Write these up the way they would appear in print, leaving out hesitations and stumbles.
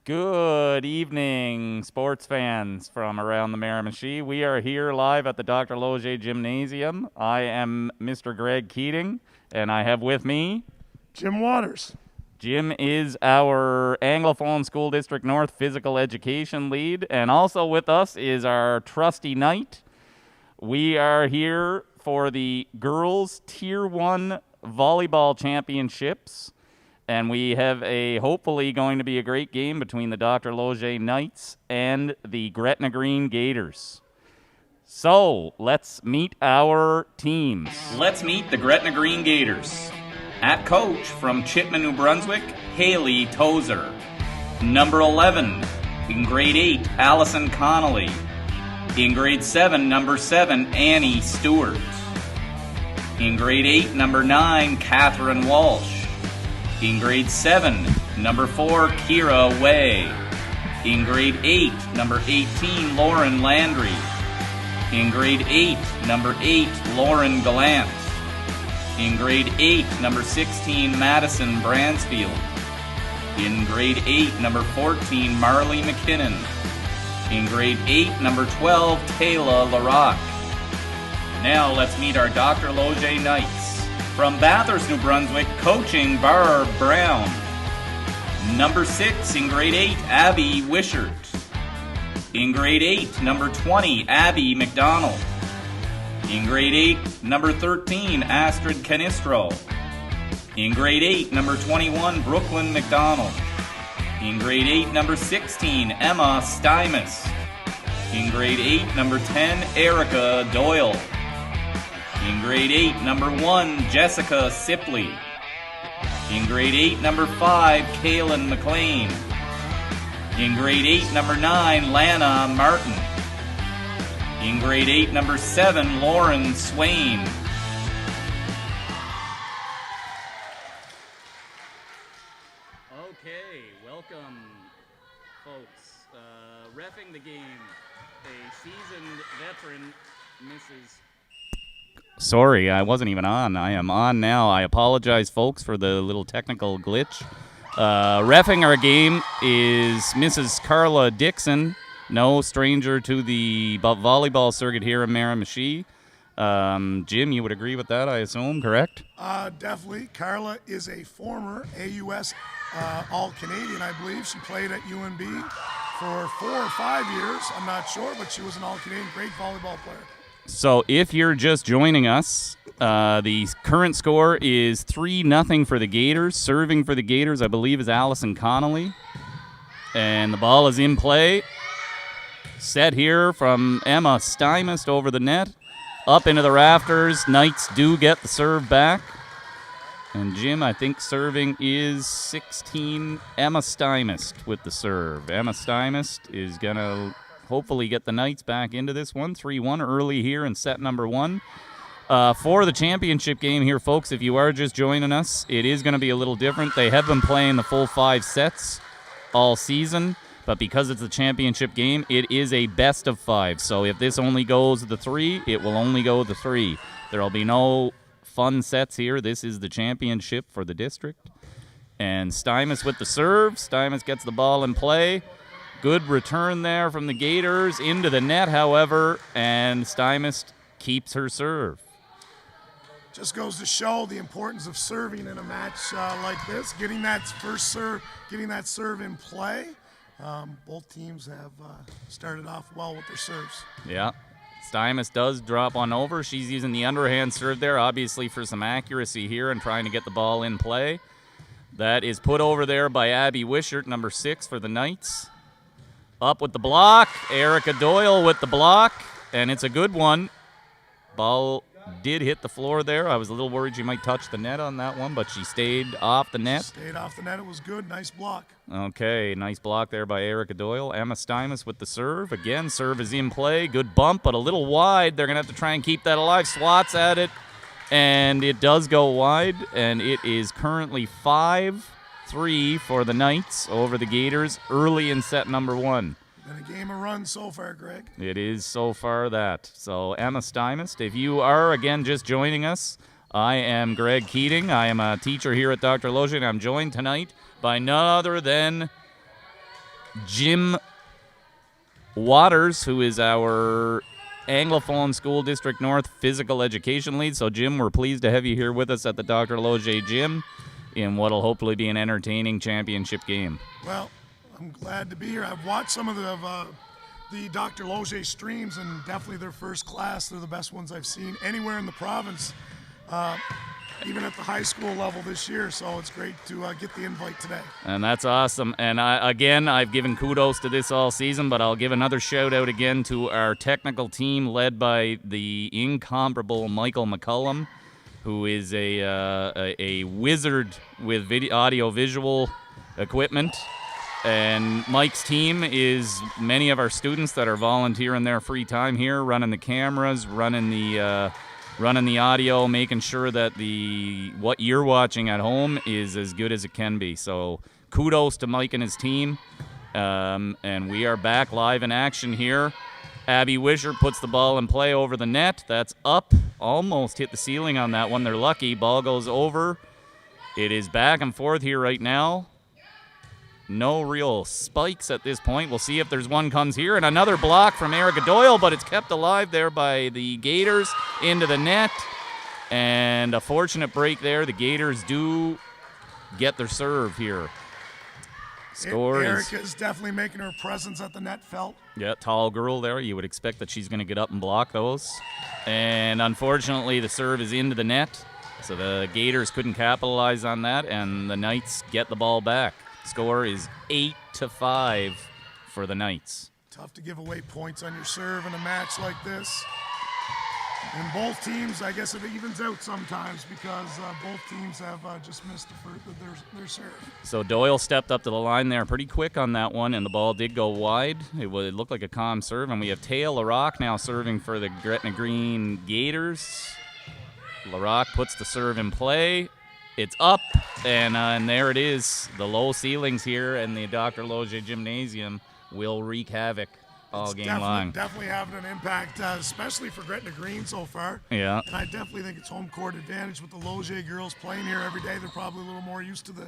Good evening, sports fans from around the Miramichi. We are here live at the Dr. Loge Gymnasium. I am Mr. Greg Keating, and I have with me Jim Waters. Jim is our Anglophone School District North physical education lead, and also with us is our trusty knight. We are here for the girls Tier 1 volleyball championships. And we have hopefully going to be a great game between the Dr. Loge Knights and the Gretna Green Gators. So, let's meet our teams. Let's meet the Gretna Green Gators. At coach from Chipman, New Brunswick, Haley Tozer. Number 11, in grade 8, Allison Connolly. In grade 7, number 7, Annie Stewart. In grade 8, number 9, Catherine Walsh. In grade 7, number 4, Kira Way. In grade 8, number 18, Lauren Landry. In grade 8, number 8, Lauren Gallant. In grade 8, number 16, Madison Bransfield. In grade 8, number 14, Marley McKinnon. In grade 8, number 12, Taylor LaRock. Now let's meet our Dr. Loge Knights. From Bathurst, New Brunswick, coaching Barb Brown. Number 6 in grade 8, Abby Wishart. In grade 8, number 20, Abby McDonald. In grade 8, number 13, Astrid Canistro. In grade 8, number 21, Brooklyn McDonald. In grade 8, number 16, Emma Stymus. In grade 8, number 10, Erica Doyle. In grade 8, number 1, Jessica Sipley. In grade 8, number 5, Kaylin McLean. In grade 8, number 9, Lana Martin. In grade 8, number 7, Lauren Swain. Okay, welcome, folks. Reffing the game, a seasoned veteran, Mrs. Sorry, I wasn't even on. I am on now. I apologize, folks, for the little technical glitch. Reffing our game is Mrs. Carla Dixon, no stranger to the volleyball circuit here in Miramichi. Jim, you would agree with that, I assume, correct? Definitely. Carla is a former AUS All-Canadian, I believe. She played at UNB for 4 or 5 years. I'm not sure, but she was an All-Canadian. Great volleyball player. So if you're just joining us, the current score is 3-0 for the Gators. Serving for the Gators, I believe, is Allison Connolly. And the ball is in play. Set here from Emma Stymus over the net. Up into the rafters. Knights do get the serve back. And Jim, I think serving is 16, Emma Stymus with the serve. Emma Stymus is going to hopefully get the Knights back into this one. 3-1 early here in set number 1. For the championship game here, folks, if you are just joining us, it is going to be a little different. They have been playing the full 5 sets all season, but because it's a championship game, it is a best of 5. So if this only goes the 3, it will only go the 3. There will be no fun sets here. This is the championship for the district. And Stymus with the serve. Stymus gets the ball in play. Good return there from the Gators into the net, however, and Stymus keeps her serve. Just goes to show the importance of serving in a match like this. Getting that first serve, getting that serve in play. Both teams have started off well with their serves. Yeah. Stymus does drop one over. She's using the underhand serve there, obviously for some accuracy here and trying to get the ball in play. That is put over there by Abby Wishart, number 6 for the Knights. Up with the block, Erica Doyle with the block, and it's a good one. Ball did hit the floor there. I was a little worried she might touch the net on that one, but she stayed off the net. Stayed off the net. It was good. Nice block. Okay, nice block there by Erica Doyle. Emma Stymus with the serve. Again, serve is in play. Good bump, but a little wide. They're going to have to try and keep that alive. Swats at it, and it does go wide, and it is currently 5-3 for the Knights over the Gators early in set number 1. Been a game of runs so far, Greg. It is so far that. So, Emma Stymus, if you are, again, just joining us, I am Greg Keating. I am a teacher here at Dr. Loge, and I'm joined tonight by none other than Jim Waters, who is our Anglophone School District North Physical Education Lead. So, Jim, we're pleased to have you here with us at the Dr. Loge Gym in what will hopefully be an entertaining championship game. Well, I'm glad to be here. I've watched some of the Dr. Loge streams, and definitely their first class. They're the best ones I've seen anywhere in the province, even at the high school level this year. So it's great to get the invite today. And that's awesome. And I've given kudos to this all season, but I'll give another shout out again to our technical team led by the incomparable Michael McCullum, who is a wizard with audio-visual equipment. And Mike's team is many of our students that are volunteering their free time here, running the cameras, running the audio, making sure that what you're watching at home is as good as it can be. So kudos to Mike and his team. And we are back live in action here. Abby Wisher puts the ball in play over the net. That's up. Almost hit the ceiling on that one. They're lucky. Ball goes over. It is back and forth here right now. No real spikes at this point. We'll see if there's one comes here. And another block from Erica Doyle, but it's kept alive there by the Gators into the net. And a fortunate break there. The Gators do get their serve here. Score Erica's definitely making her presence at the net felt. Yeah, tall girl there. You would expect that she's going to get up and block those. And unfortunately, the serve is into the net. So the Gators couldn't capitalize on that, and the Knights get the ball back. Score is 8-5 for the Knights. Tough to give away points on your serve in a match like this. And both teams, I guess it evens out sometimes because both teams have just missed their serve. So Doyle stepped up to the line there pretty quick on that one, and the ball did go wide. It looked like a calm serve, and we have Taya LaRock now serving for the Gretna Green Gators. LaRock puts the serve in play. It's up, and there it is. The low ceilings here in the Dr. Loge Gymnasium will wreak havoc all game long. Definitely having an impact, especially for Gretna Green so far. Yeah. And I definitely think it's home court advantage with the Loge girls playing here every day. They're probably a little more used to the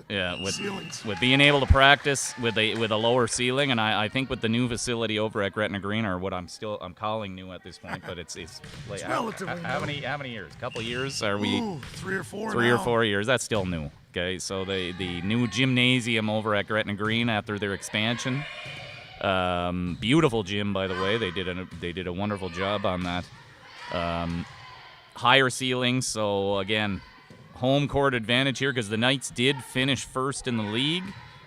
ceilings. With being able to practice with a lower ceiling, and I think with the new facility over at Gretna Green, or what I'm calling new at this point, but it's like it's relatively how many years? A couple years? Are we? 3 or 4. 3 or 4 years. That's still new. Okay, so the new gymnasium over at Gretna Green after their expansion. Beautiful gym, by the way. They did a wonderful job on that. Higher ceilings, so again, home court advantage here because the Knights did finish first in the league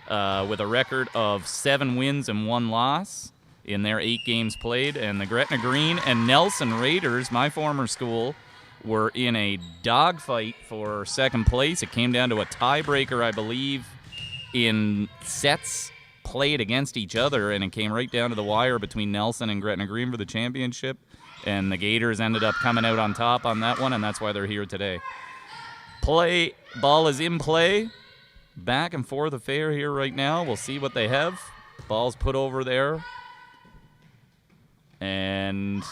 with a record of 7 wins and 1 loss in their 8 games played. And the Gretna Green and Nelson Raiders, my former school, were in a dogfight for second place. It came down to a tiebreaker, I believe, in sets played against each other, and it came right down to the wire between Nelson and Gretna Green for the championship, and the Gators ended up coming out on top on that one, and that's why they're here today. Ball is in play. Back and forth affair here right now. We'll see what they have. Ball's put over there. And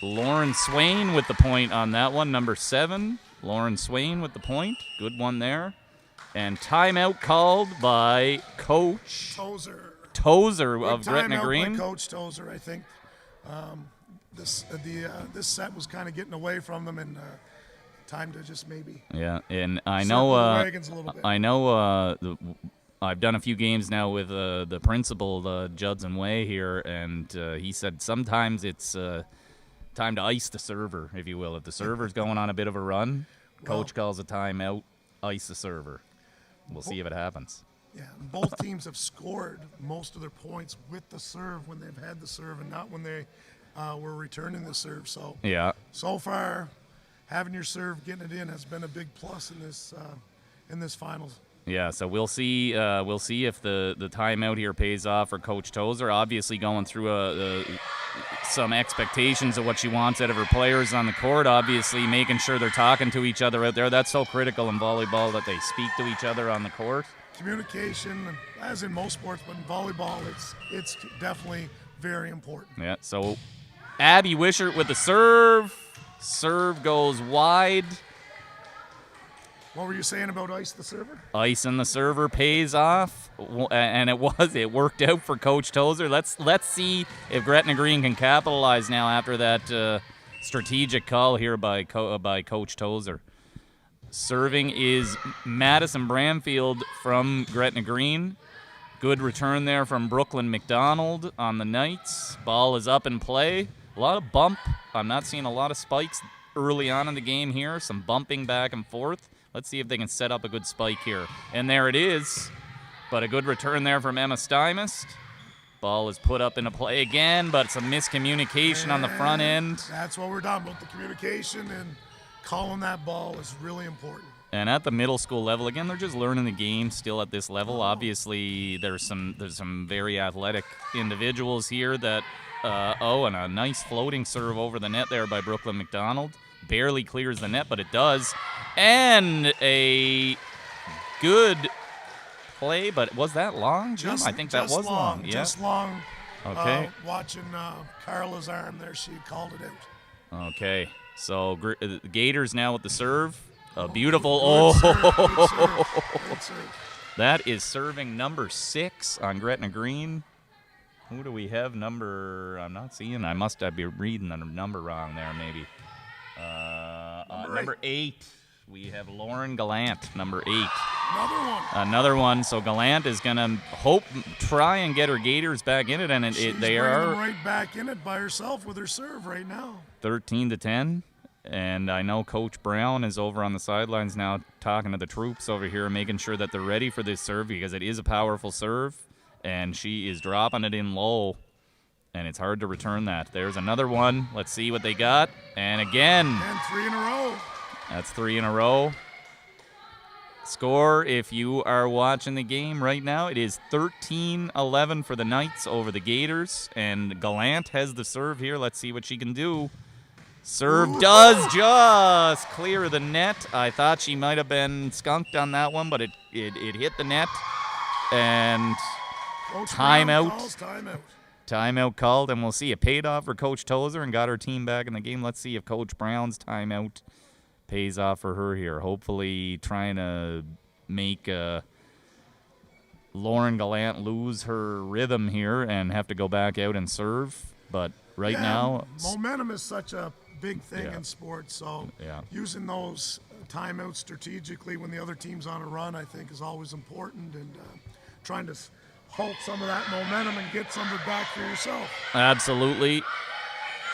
Lauren Swain with the point on that one, number 7. Lauren Swain with the point. Good one there. And timeout called by Coach Tozer of Gretna Green. By Coach Tozer, I think. This set was kind of getting away from them, and time to just maybe. Yeah, and I know. I've done a few games now with the principal, Judson Way here, and he said sometimes it's time to ice the server, if you will. If the server's going on a bit of a run, Coach calls a timeout, ice the server. We'll see if it happens. Yeah, both teams have scored most of their points with the serve when they've had the serve and not when they were returning the serve. So yeah, so far, having your serve, getting it in, has been a big plus in this finals. Yeah, so we'll see if the timeout here pays off for Coach Tozer. Obviously going through some expectations of what she wants out of her players on the court. Obviously making sure they're talking to each other out there. That's so critical in volleyball that they speak to each other on the court. Communication, as in most sports, but in volleyball, it's definitely very important. Yeah, so Abby Wishart with the serve. Serve goes wide. What were you saying about Ice the server? Ice and the server pays off, and it worked out for Coach Tozer. Let's see if Gretna Green can capitalize now after that strategic call here by Coach Tozer. Serving is Madison Bransfield from Gretna Green. Good return there from Brooklyn McDonald on the Knights. Ball is up in play. A lot of bump. I'm not seeing a lot of spikes early on in the game here. Some bumping back and forth. Let's see if they can set up a good spike here. And there it is. But a good return there from Emma Stymist. Ball is put up into play again, but some miscommunication on the front end. That's what we're talking about. The communication and calling that ball is really important. And at the middle school level, again, they're just learning the game still at this level. Obviously, there's some very athletic individuals here that, and a nice floating serve over the net there by Brooklyn McDonald. Barely clears the net, but it does. And a good play, but was that long, Jim? I think that was long. Yeah. Just long. Okay. Watching Carla's arm there, she called it out. Okay. So Gators now with the serve. A beautiful. Good serve. That is serving number 6 on Gretna Green. Who do we have? I'm not seeing. I'd be reading the number wrong there, maybe. Number 8. We have Lauren Gallant, number 8. Another one. So Gallant is going to try and get her Gators back in it, and they are right back in it by herself with her serve right now. 13-10. And I know Coach Brown is over on the sidelines now talking to the troops over here, making sure that they're ready for this serve because it is a powerful serve, and she is dropping it in low, and it's hard to return that. There's another one. Let's see what they got. And again. And 3 in a row. That's 3 in a row. Score, if you are watching the game right now, it is 13-11 for the Knights over the Gators, and Gallant has the serve here. Let's see what she can do. Serve does just clear the net. I thought she might have been skunked on that one, but it hit the net. And timeout called, and we'll see. It paid off for Coach Tozer and got her team back in the game. Let's see if Coach Brown's timeout pays off for her here. Hopefully trying to make Lauren Gallant lose her rhythm here and have to go back out and serve. But right now, momentum is such a big thing in sports, so using those timeouts strategically when the other team's on a run, I think, is always important, and trying to halt some of that momentum and get some of it back for yourself. Absolutely.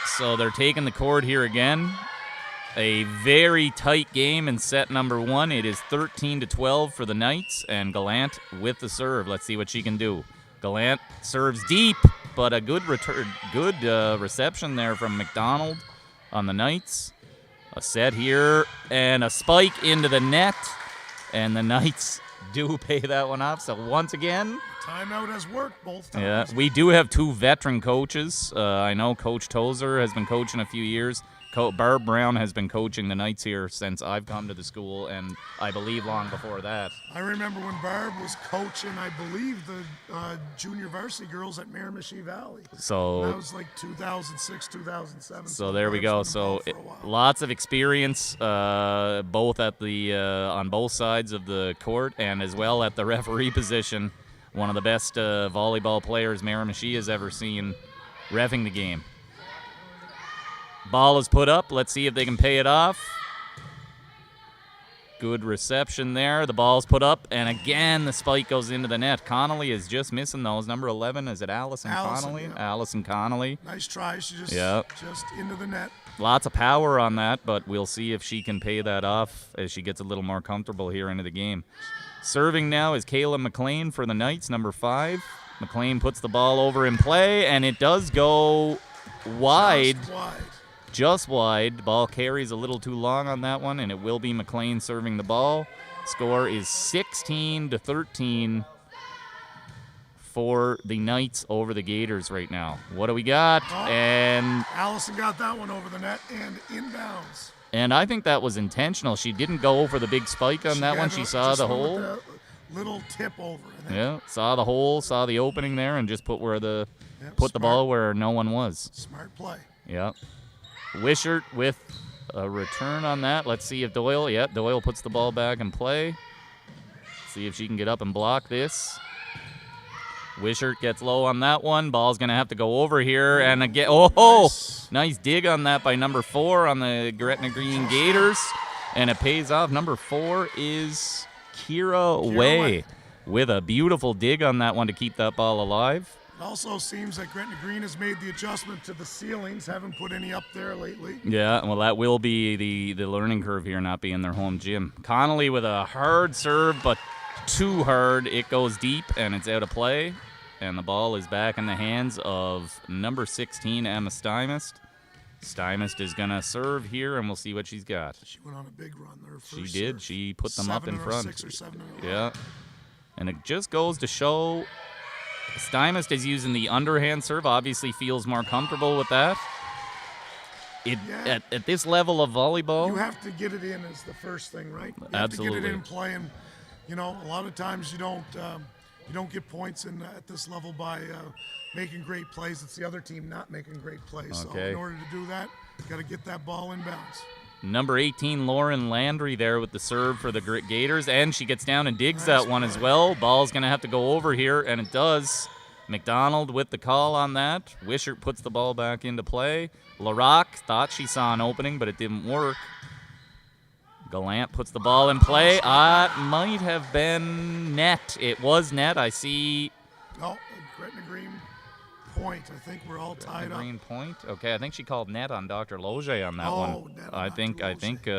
So they're taking the court here again. A very tight game in set number 1. It is 13-12 for the Knights, and Gallant with the serve. Let's see what she can do. Gallant serves deep, but a good reception there from McDonald on the Knights. A set here and a spike into the net, and the Knights do pay that one off. So once again, timeout has worked both times. Yeah, we do have 2 veteran coaches. I know Coach Tozer has been coaching a few years. Barb Brown has been coaching the Knights here since I've come to the school, and I believe long before that. I remember when Barb was coaching, I believe, the junior varsity girls at Miramichi Valley. So that was like 2006, 2007. So there we go. So lots of experience, both at the on both sides of the court, and as well at the referee position. One of the best volleyball players Miramichi has ever seen reffing the game. Ball is put up. Let's see if they can pay it off. Good reception there. The ball's put up, and again the spike goes into the net. Connolly is just missing those. Number 11, is it Allison Connolly? Yeah. Allison Connolly. Nice try. She just into the net. Lots of power on that, but we'll see if she can pay that off as she gets a little more comfortable here into the game. Serving now is Kayla McLean for the Knights, number 5. McLean puts the ball over in play, and it does go wide. Just wide. Ball carries a little too long on that one, and it will be McLean serving the ball. Score is 16-13 for the Knights over the Gators right now. What do we got? And Allison got that one over the net and inbounds. And I think that was intentional. She didn't go for the big spike on that one. She saw the hole. Little tip over. Yeah, saw the hole, saw the opening there, and just put the ball where no one was. Smart play. Yeah. Wishart with a return on that. Let's see if Doyle, Doyle puts the ball back in play. See if she can get up and block this. Wishart gets low on that one. Ball's going to have to go over here. And again, nice dig on that by number 4 on the Gretna Green Gators. And it pays off. Number 4 is Kira Way with a beautiful dig on that one to keep that ball alive. It also seems that Gretna Green has made the adjustment to the ceilings. Haven't put any up there lately. Yeah, well, that will be the learning curve here, not being their home gym. Connolly with a hard serve, but too hard. It goes deep, and it's out of play. And the ball is back in the hands of number 16, Emma Stymist. Stymist is going to serve here, and we'll see what she's got. She went on a big run there. She did. She put them up in front. 6 or 7 in a row. Yeah. And it just goes to show Stymist is using the underhand serve. Obviously feels more comfortable with that. At this level of volleyball, you have to get it in as the first thing, right? You absolutely. have to get it in play, and a lot of times you don't get points at this level by making great plays. It's the other team not making great plays. Okay. So in order to do that, you got to get that ball in bounds. Number 18, Lauren Landry there with the serve for the Gators, and she gets down and digs that one as well. Ball's going to have to go over here, and it does. McDonald with the call on that. Wishart puts the ball back into play. LaRock thought she saw an opening, but it didn't work. Gallant puts the ball in play. It might have been net. It was net. I see. No, Gretna Green point. I think we're all tied up. Green point. Okay, I think she called net on Dr. Loge on that one. Net on I Dr. think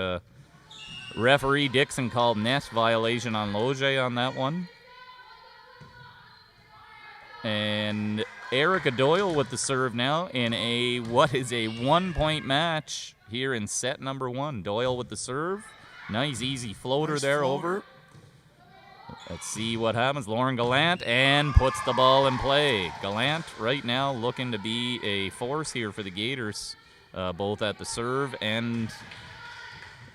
referee Dixon called net violation on Loge on that one. And Erica Doyle with the serve now in what is a 1-point match here in set number 1. Doyle with the serve. Nice easy floater over. Let's see what happens. Lauren Gallant and puts the ball in play. Gallant right now looking to be a force here for the Gators, both at the serve and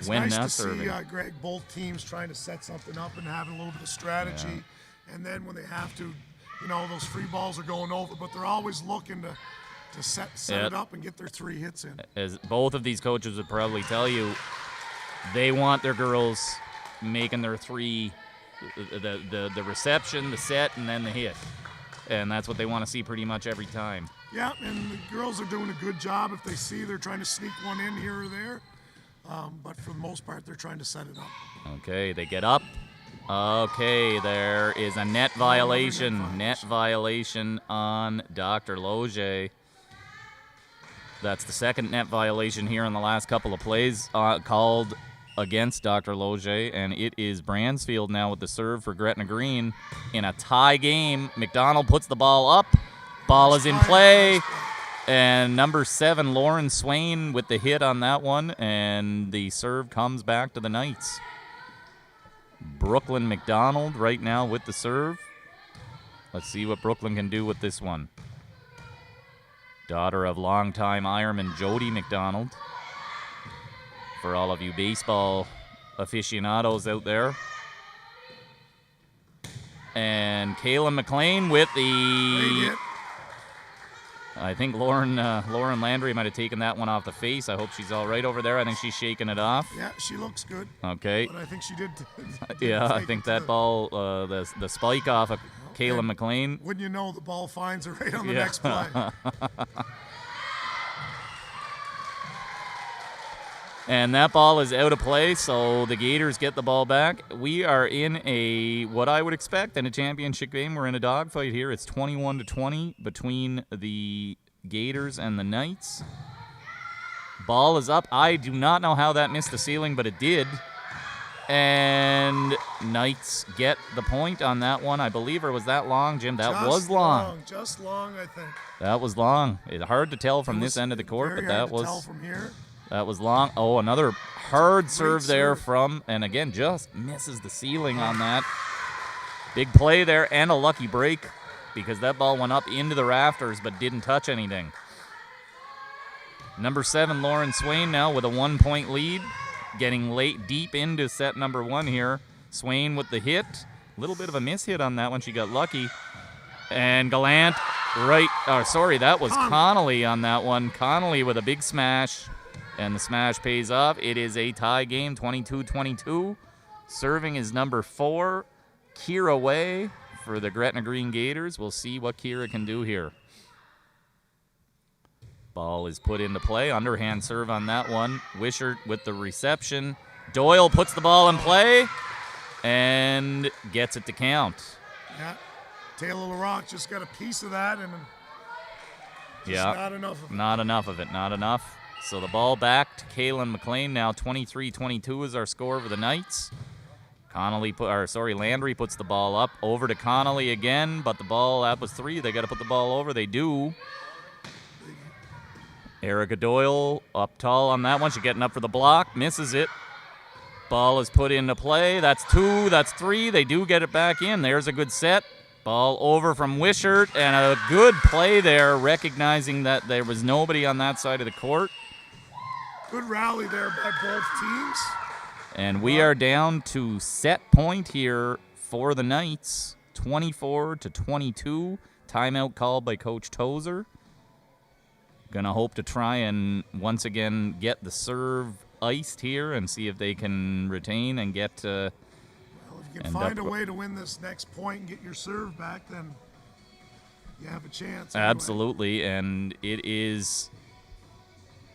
when not serving. It's nice to see, Greg, both teams trying to set something up and having a little bit of strategy. Yeah. And then when they have to, those free balls are going over, but they're always looking to set it up and get their 3 hits in. As both of these coaches would probably tell you, they want their girls making their 3, the reception, the set, and then the hit. And that's what they want to see pretty much every time. Yeah, and the girls are doing a good job. If they see they're trying to sneak one in here or there. But for the most part, they're trying to set it up. Okay, they get up. Okay, there is a net violation. Net violation on Dr. Loge. That's the second net violation here in the last couple of plays called against Dr. Loge, and it is Bransfield now with the serve for Gretna Green in a tie game. McDonald puts the ball up. Ball is in play, and number 7, Lauren Swain with the hit on that one, and the serve comes back to the Knights. Brooklyn McDonald right now with the serve. Let's see what Brooklyn can do with this one. Daughter of longtime Ironman Jody McDonald. For all of you baseball aficionados out there. And Kaylin McLean with the... I think Lauren Landry might have taken that one off the face. I hope she's all right over there. I think she's shaking it off. Yeah, she looks good. Okay. But I think she did. Yeah, I think that ball, the spike off of Kaylin McLean. Wouldn't you know, the ball finds her right on the next play. And that ball is out of play, so the Gators get the ball back. We are in what I would expect in a championship game. We're in a dogfight here. It's 21-20 between the Gators and the Knights. Ball is up. I do not know how that missed the ceiling, but it did. And Knights get the point on that one. I believe, or was that long, Jim? That was long. Just long, I think. That was long. It's hard to tell from this end of the court, but that was... Tell from here. That was long. Oh, another hard serve there from, and again, just misses the ceiling on that. Big play there and a lucky break because that ball went up into the rafters but didn't touch anything. Number 7, Lauren Swain now with a 1-point lead, getting late deep into set number 1 here. Swain with the hit. A little bit of a miss hit on that one. She got lucky. And Gallant that was Connolly on that one. Connolly with a big smash. And the smash pays off. It is a tie game, 22-22. Serving is number 4, Kira Way for the Gretna Green Gators. We'll see what Kira can do here. Ball is put into play. Underhand serve on that one. Wishart with the reception. Doyle puts the ball in play and gets it to count. Yeah, Taylor LaRock just got a piece of that, and just not enough of it. Not enough of it, not enough. So the ball back to Kaylin McLean. Now 23-22 is our score for the Knights. Landry puts the ball up. Over to Connolly again, but the ball, that was 3. They got to put the ball over. They do. Erica Doyle up tall on that one. She's getting up for the block. Misses it. Ball is put into play. That's 2. That's 3. They do get it back in. There's a good set. Ball over from Wishart, and a good play there, recognizing that there was nobody on that side of the court. Good rally there by both teams. And we are down to set point here for the Knights, 24-22. Timeout called by Coach Tozer. Gonna hope to try and once again get the serve iced here and see if they can retain and get. Well, if you can find a way to win this next point and get your serve back, then you have a chance. Anyway. Absolutely, and it is.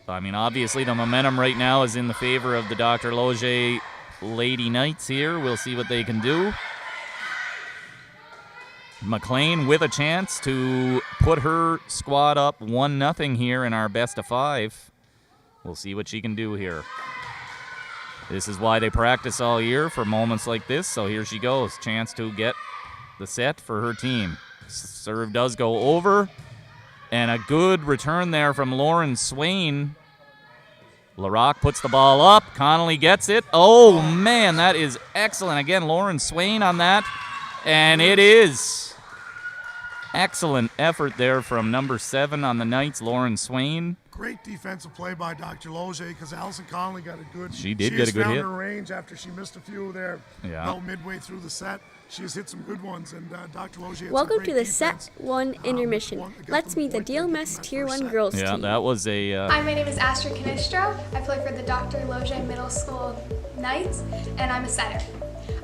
I mean, obviously the momentum right now is in the favor of the Dr. Loge Lady Knights here. We'll see what they can do. McLean with a chance to put her squad up 1-0 here in our best of 5. We'll see what she can do here. This is why they practice all year, for moments like this. So here she goes. Chance to get the set for her team. Serve does go over. And a good return there from Lauren Swain. LaRock puts the ball up. Connolly gets it. Oh, man, that is excellent. Again, Lauren Swain on that. And it is excellent effort there from number 7 on the Knights, Lauren Swain. Great defensive play by Dr. Loge, because Allison Connolly got a good. She did get a good hit. She has found her range after she missed a few there. Yeah. About midway through the set, she has hit some good ones, and Dr. Loge. Welcome to the Set 1 Intermission. Let's meet the DLMS Tier 1 girls team. Yeah, that was a. Hi, my name is Astra Canistro. I play for the Dr. Loge Middle School Knights, and I'm a setter.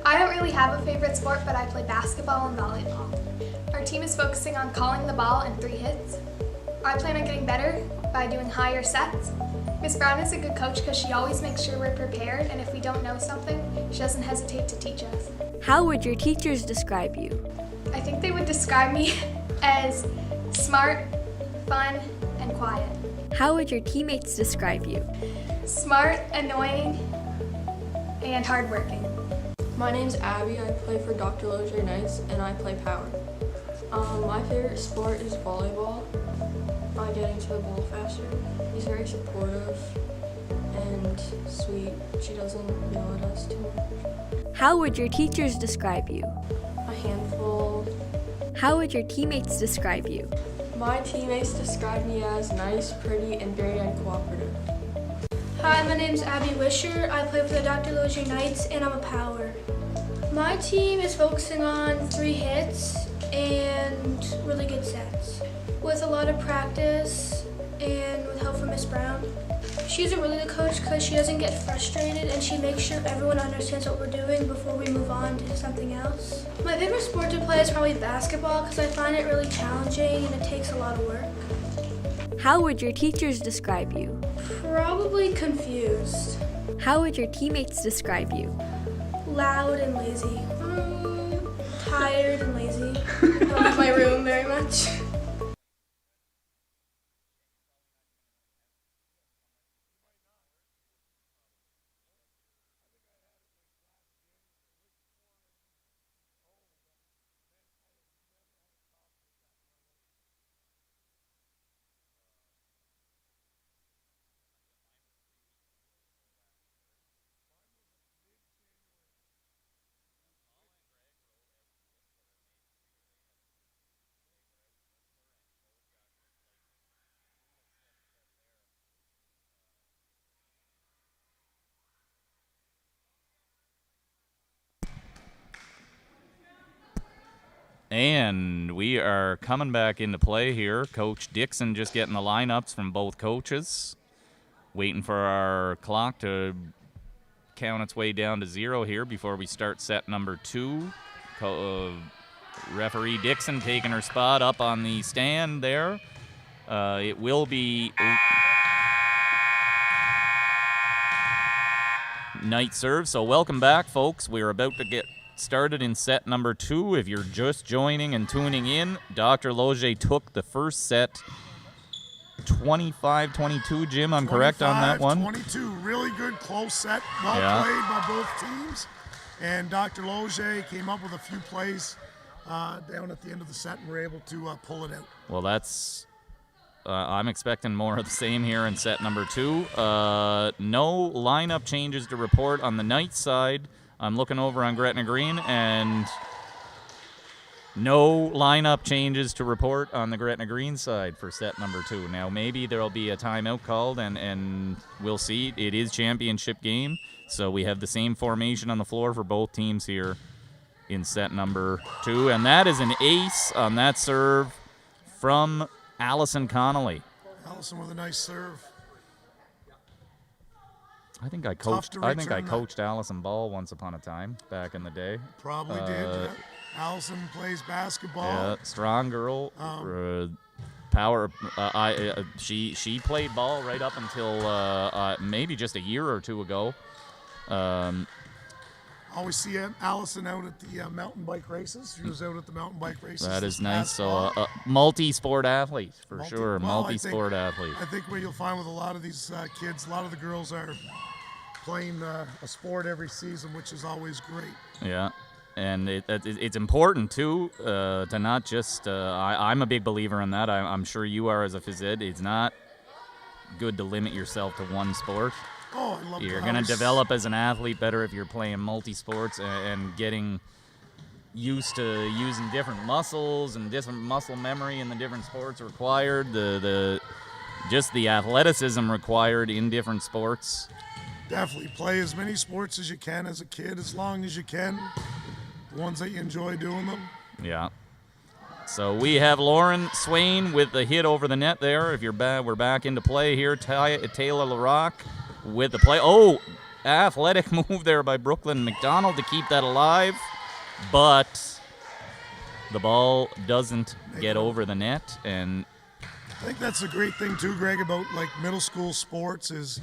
I don't really have a favorite sport, but I play basketball and volleyball. Our team is focusing on calling the ball in 3 hits. I plan on getting better by doing higher sets. Miss Brown is a good coach because she always makes sure we're prepared, and if we don't know something, she doesn't hesitate to teach us. How would your teachers describe you? I think they would describe me as smart, fun, and quiet. How would your teammates describe you? Smart, annoying, and hardworking. My name's Abby. I play for Dr. Loge Knights, and I play power. My favorite sport is volleyball. I get into the ball faster. He's very supportive and sweet. She doesn't yell at us too much. How would your teachers describe you? A handful. How would your teammates describe you? My teammates describe me as nice, pretty, and very uncooperative. Hi, my name's Abby Wisher. I play for the Dr. Loge Knights, and I'm a power. My team is focusing on 3 hits and really good sets. With a lot of practice and with help from Miss Brown. She's a really good coach because she doesn't get frustrated and she makes sure everyone understands what we're doing before we move on to something else. My favorite sport to play is probably basketball because I find it really challenging and it takes a lot of work. How would your teachers describe you? Probably confused. How would your teammates describe you? Loud and lazy. Tired and lazy. I don't like my room very much. And we are coming back into play here. Coach Dixon just getting the lineups from both coaches. Waiting for our clock to count its way down to 0 here before we start set number 2. Referee Dixon taking her spot up on the stand there. It will be Knight serve. So welcome back, folks. We're about to get started in set number 2. If you're just joining and tuning in, Dr. Loge took the first set 25-22, Jim. I'm correct on that one? 22. Really good, close set. Well played by both teams. And Dr. Loge came up with a few plays down at the end of the set and were able to pull it out. Well, that's... I'm expecting more of the same here in set number 2. No lineup changes to report on the Knight side. I'm looking over on Gretna Green, and no lineup changes to report on the Gretna Green side for set number 2. Now, maybe there'll be a timeout called, and we'll see. It is championship game, so we have the same formation on the floor for both teams here in set number 2. And that is an ace on that serve from Allison Connolly. Allison with a nice serve. I think I coached Allison Ball once upon a time back in the day. Probably did. Yeah. Allison plays basketball. Yeah, strong girl. Power. She played ball right up until maybe just a year or two ago. Always see Allison out at the mountain bike races. She was out at the mountain bike races. That is nice. So multi-sport athlete for sure. Multi-sport athlete. I think what you'll find with a lot of these kids, a lot of the girls are playing a sport every season, which is always great. Yeah. And it's important, too, to not just I'm a big believer in that. I'm sure you are as a phys ed. It's not good to limit yourself to one sport. Oh, I love You're going to develop as an athlete better if you're playing multi-sports and getting used to using different muscles and different muscle memory in the different sports required, just the athleticism required in different sports. Definitely play as many sports as you can as a kid, as long as you can. The ones that you enjoy doing them. Yeah. So we have Lauren Swain with the hit over the net there. If you're back, we're back into play here. Taylor LaRock with the play. Oh, athletic move there by Brooklyn McDonald to keep that alive. But the ball doesn't get over the net. And I think that's a great thing too, Greg, about like middle school sports is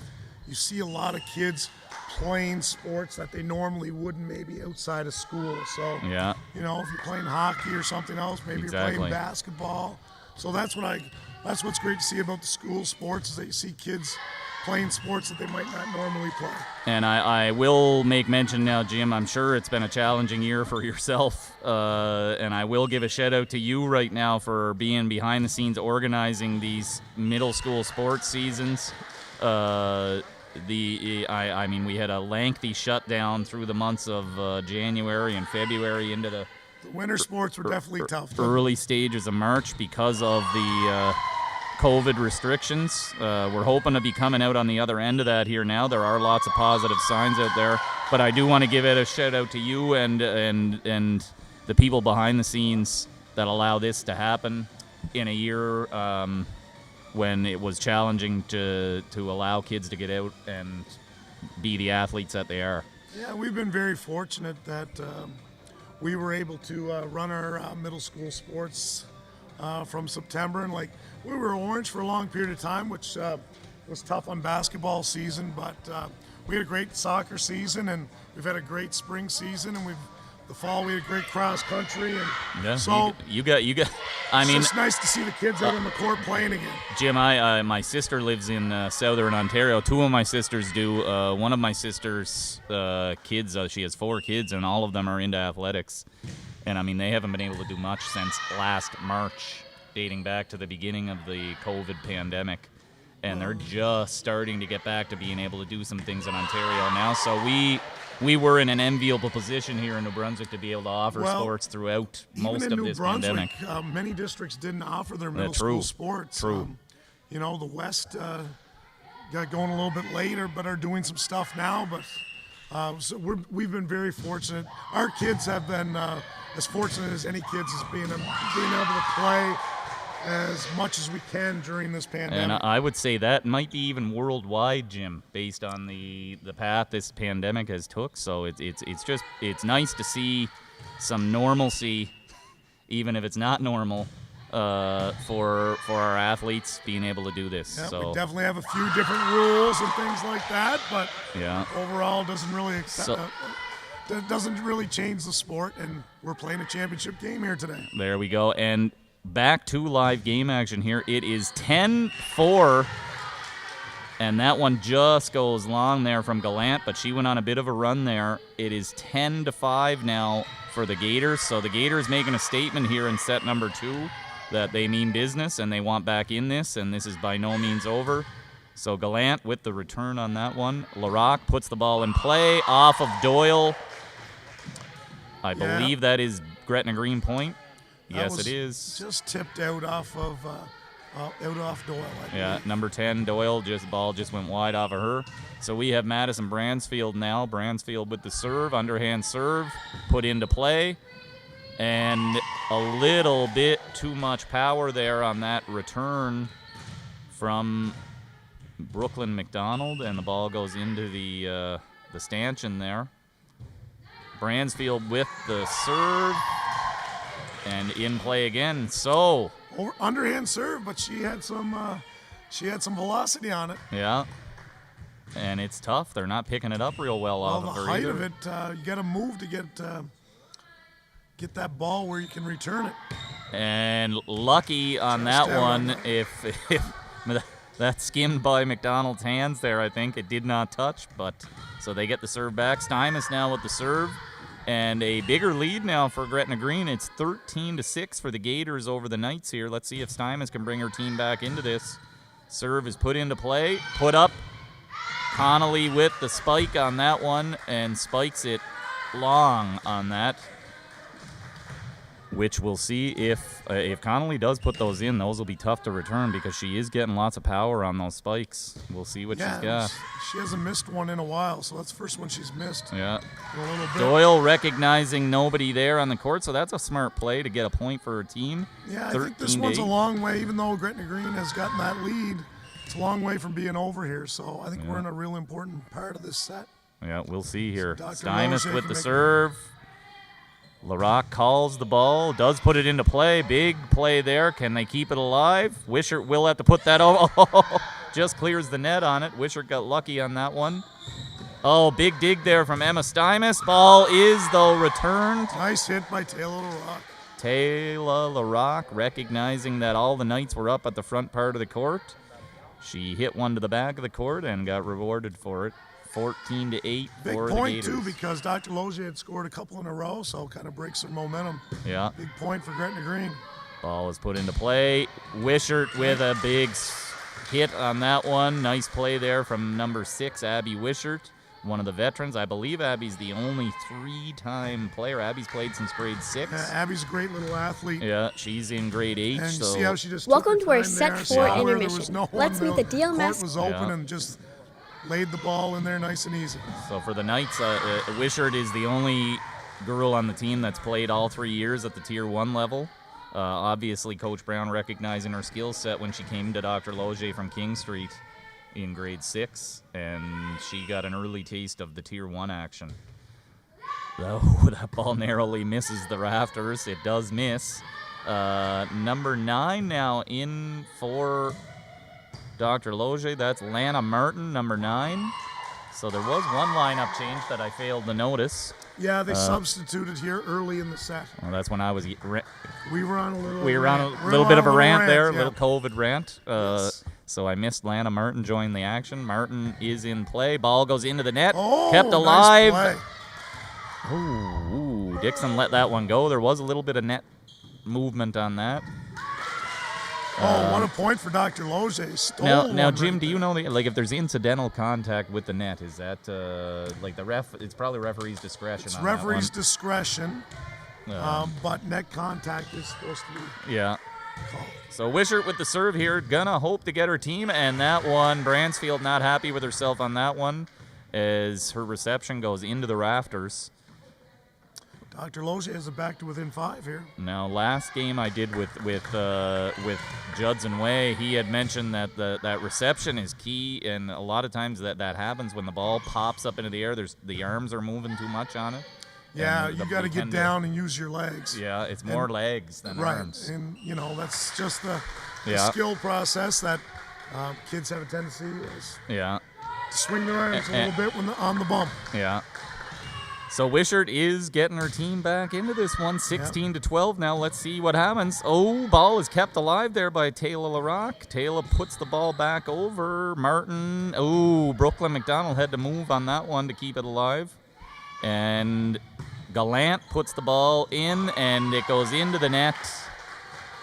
you see a lot of kids playing sports that they normally wouldn't maybe outside of school. So, yeah, you know, if you're playing hockey or something else, maybe you're playing basketball. So that's what's great to see about the school sports is that you see kids playing sports that they might not normally play. And I will make mention now, Jim, I'm sure it's been a challenging year for yourself, and I will give a shout out to you right now for being behind the scenes organizing these middle school sports seasons. I mean, we had a lengthy shutdown through the months of January and February into the winter sports were definitely tough. Early stages of March because of the COVID restrictions. We're hoping to be coming out on the other end of that here now. There are lots of positive signs out there, but I do want to give it a shout out to you and the people behind the scenes that allow this to happen in a year when it was challenging to allow kids to get out and be the athletes that they are. Yeah, we've been very fortunate that we were able to run our middle school sports from September, and like we were orange for a long period of time, which was tough on basketball season, but we had a great soccer season, and we've had a great spring season, and the fall we had great cross country, and yeah, so you got. I mean, it's just nice to see the kids out on the court playing again. Jim, my sister lives in southern Ontario. Two of my sisters do. One of my sister's kids, she has 4 kids, and all of them are into athletics. And I mean, they haven't been able to do much since last March, dating back to the beginning of the COVID pandemic. And they're just starting to get back to being able to do some things in Ontario now. So we were in an enviable position here in New Brunswick to be able to offer sports throughout most of this pandemic. Many districts didn't offer their middle school sports. True. You know, the West got going a little bit later, but are doing some stuff now. But so we've been very fortunate. Our kids have been as fortunate as any kids as being able to play as much as we can during this pandemic. And I would say that might be even worldwide, Jim, based on the path this pandemic has took. So it's nice to see some normalcy, even if it's not normal, for our athletes being able to do this. Yeah, so we definitely have a few different rules and things like that, but yeah, overall doesn't really that doesn't really change the sport, and we're playing a championship game here today. There we go. And back to live game action here. It is 10-4, and that one just goes long there from Gallant, but she went on a bit of a run there. It is 10-5 now for the Gators. So the Gators making a statement here in set number 2 that they mean business and they want back in this, and this is by no means over. So Gallant with the return on that one. LaRock puts the ball in play off of Doyle. I believe that is Gretna Green point. Yes, it is. Just tipped out off of Doyle. Yeah, number 10, Doyle. Ball just went wide off of her. So we have Madison Bransfield now. Bransfield with the serve, underhand serve, put into play. And a little bit too much power there on that return from Brooklyn McDonald, and the ball goes into the stanchion there. Bransfield with the serve, and in play again. So underhand serve, but she had some velocity on it. Yeah, and it's tough. They're not picking it up real well off of her. The height either. of it, you got to move to get that ball where you can return it. And lucky on that one, if that skimmed by McDonald's hands there, I think it did not touch. But so they get the serve back. Stuymus now with the serve. And a bigger lead now for Gretna Green. It's 13-6 for the Gators over the Knights here. Let's see if Stuymus can bring her team back into this. Serve is put into play. Put up. Connolly with the spike on that one and spikes it long on that. Which we'll see if Connolly does put those in. Those will be tough to return because she is getting lots of power on those spikes. We'll see what she's got. She hasn't missed one in a while, so that's the first one she's missed. Yeah. In a little bit. Doyle recognizing nobody there on the court, so that's a smart play to get a point for her team. Yeah, I think this one's a long way, even though Gretna Green has gotten that lead. It's a long way from being over here, so I think we're in a real important part of this set. Yeah, we'll see here. So Stuymus with the serve. LaRock calls the ball, does put it into play. Big play there. Can they keep it alive? Wishart will have to put that over. Just clears the net on it. Wishart got lucky on that one. Oh, big dig there from Emma Stuymus. Ball is, though, returned. Nice hit by Taylor LaRock. Taylor LaRock recognizing that all the Knights were up at the front part of the court. She hit one to the back of the court and got rewarded for it. 14-8 for the Gators. Big point, too, because Dr. Lozier had scored a couple in a row, so kind of breaks their momentum. Yeah. Big point for Gretna Green. Ball is put into play. Wishart with a big hit on that one. Nice play there from number 6, Abby Wishart, one of the veterans. I believe Abby's the only 3-time player. Abby's played since grade 6. Yeah, Abby's a great little athlete. Yeah, she's in grade 8. And so see how she just Welcome took to her our time set there, 4 saw where there was intermission. no Let's one, meet the the DLMS. court was open and just laid the ball in there nice and easy. So for the Knights, Wishart is the only girl on the team that's played all 3 years at the Tier 1 level. Obviously, Coach Brown recognizing her skill set when she came to Dr. Lozier from King Street in grade 6, and she got an early taste of the Tier 1 action. Though that ball narrowly misses the rafters. It does miss. Number 9 now in for Dr. Lozier. That's Lana Martin, number 9. So there was one lineup change that I failed to notice. Yeah, they substituted here early in the set. Well, that's when I was. We were on a little. Bit of a rant there, yeah. little COVID rant. Yes. So I missed Lana Martin join the action. Martin is in play. Ball goes into the net. Oh, kept alive. Nice play. Ooh, Dixon let that one go. There was a little bit of net movement on that. What a point for Dr. Lozier. Now, Jim, do you know if there's incidental contact with the net, is that like the ref? It's probably referee's discretion. It's on referee's that one. discretion, but net contact is supposed to be Yeah. called. So Wishart with the serve here, gonna hope to get her team, and that one, Bransfield not happy with herself on that one, as her reception goes into the rafters. Dr. Loge is back to within 5 here. Now, last game I did with Judson Way, he had mentioned that that reception is key, and a lot of times that happens when the ball pops up into the air. The arms are moving too much on it. Yeah, you got to get down and use your legs. Yeah, it's more legs than arms. Right, and that's just the Yeah. skill process that kids have a tendency is Yeah. to swing their arms a little bit on the bump. Yeah. So Wishart is getting her team back into this one, 16-12 now. Let's see what happens. Oh, ball is kept alive there by Taylor LaRock. Taylor puts the ball back over. Martin. Oh, Brooklyn McDonald had to move on that one to keep it alive. And Gallant puts the ball in, and it goes into the net.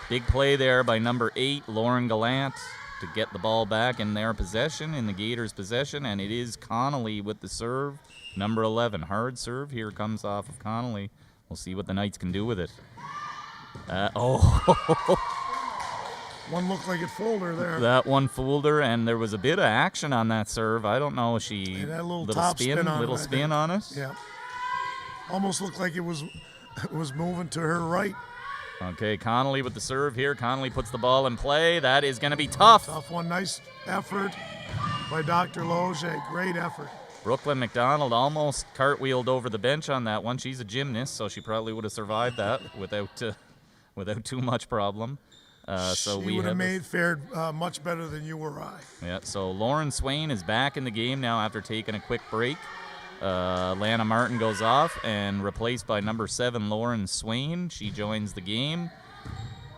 Big play there by number 8, Lauren Gallant, to get the ball back in their possession, in the Gators' possession. And it is Connolly with the serve. Number 11, hard serve here comes off of Connolly. We'll see what the Knights can do with it. One looked like it fooled her there. That one fooled her, and there was a bit of action on that serve. I don't know if she... It had a little top spin on it. Yeah. Almost looked like it was moving to her right. Okay, Connolly with the serve here. Connolly puts the ball in play. That is going to be tough. Tough one. Nice effort by Dr. Loge. Great effort. Brooklyn McDonald almost cartwheeled over the bench on that one. She's a gymnast, so she probably would have survived that without too much problem. So we would have fared much better than you or I. Yeah, so Lauren Swain is back in the game now after taking a quick break. Lana Martin goes off and replaced by number 7, Lauren Swain. She joins the game.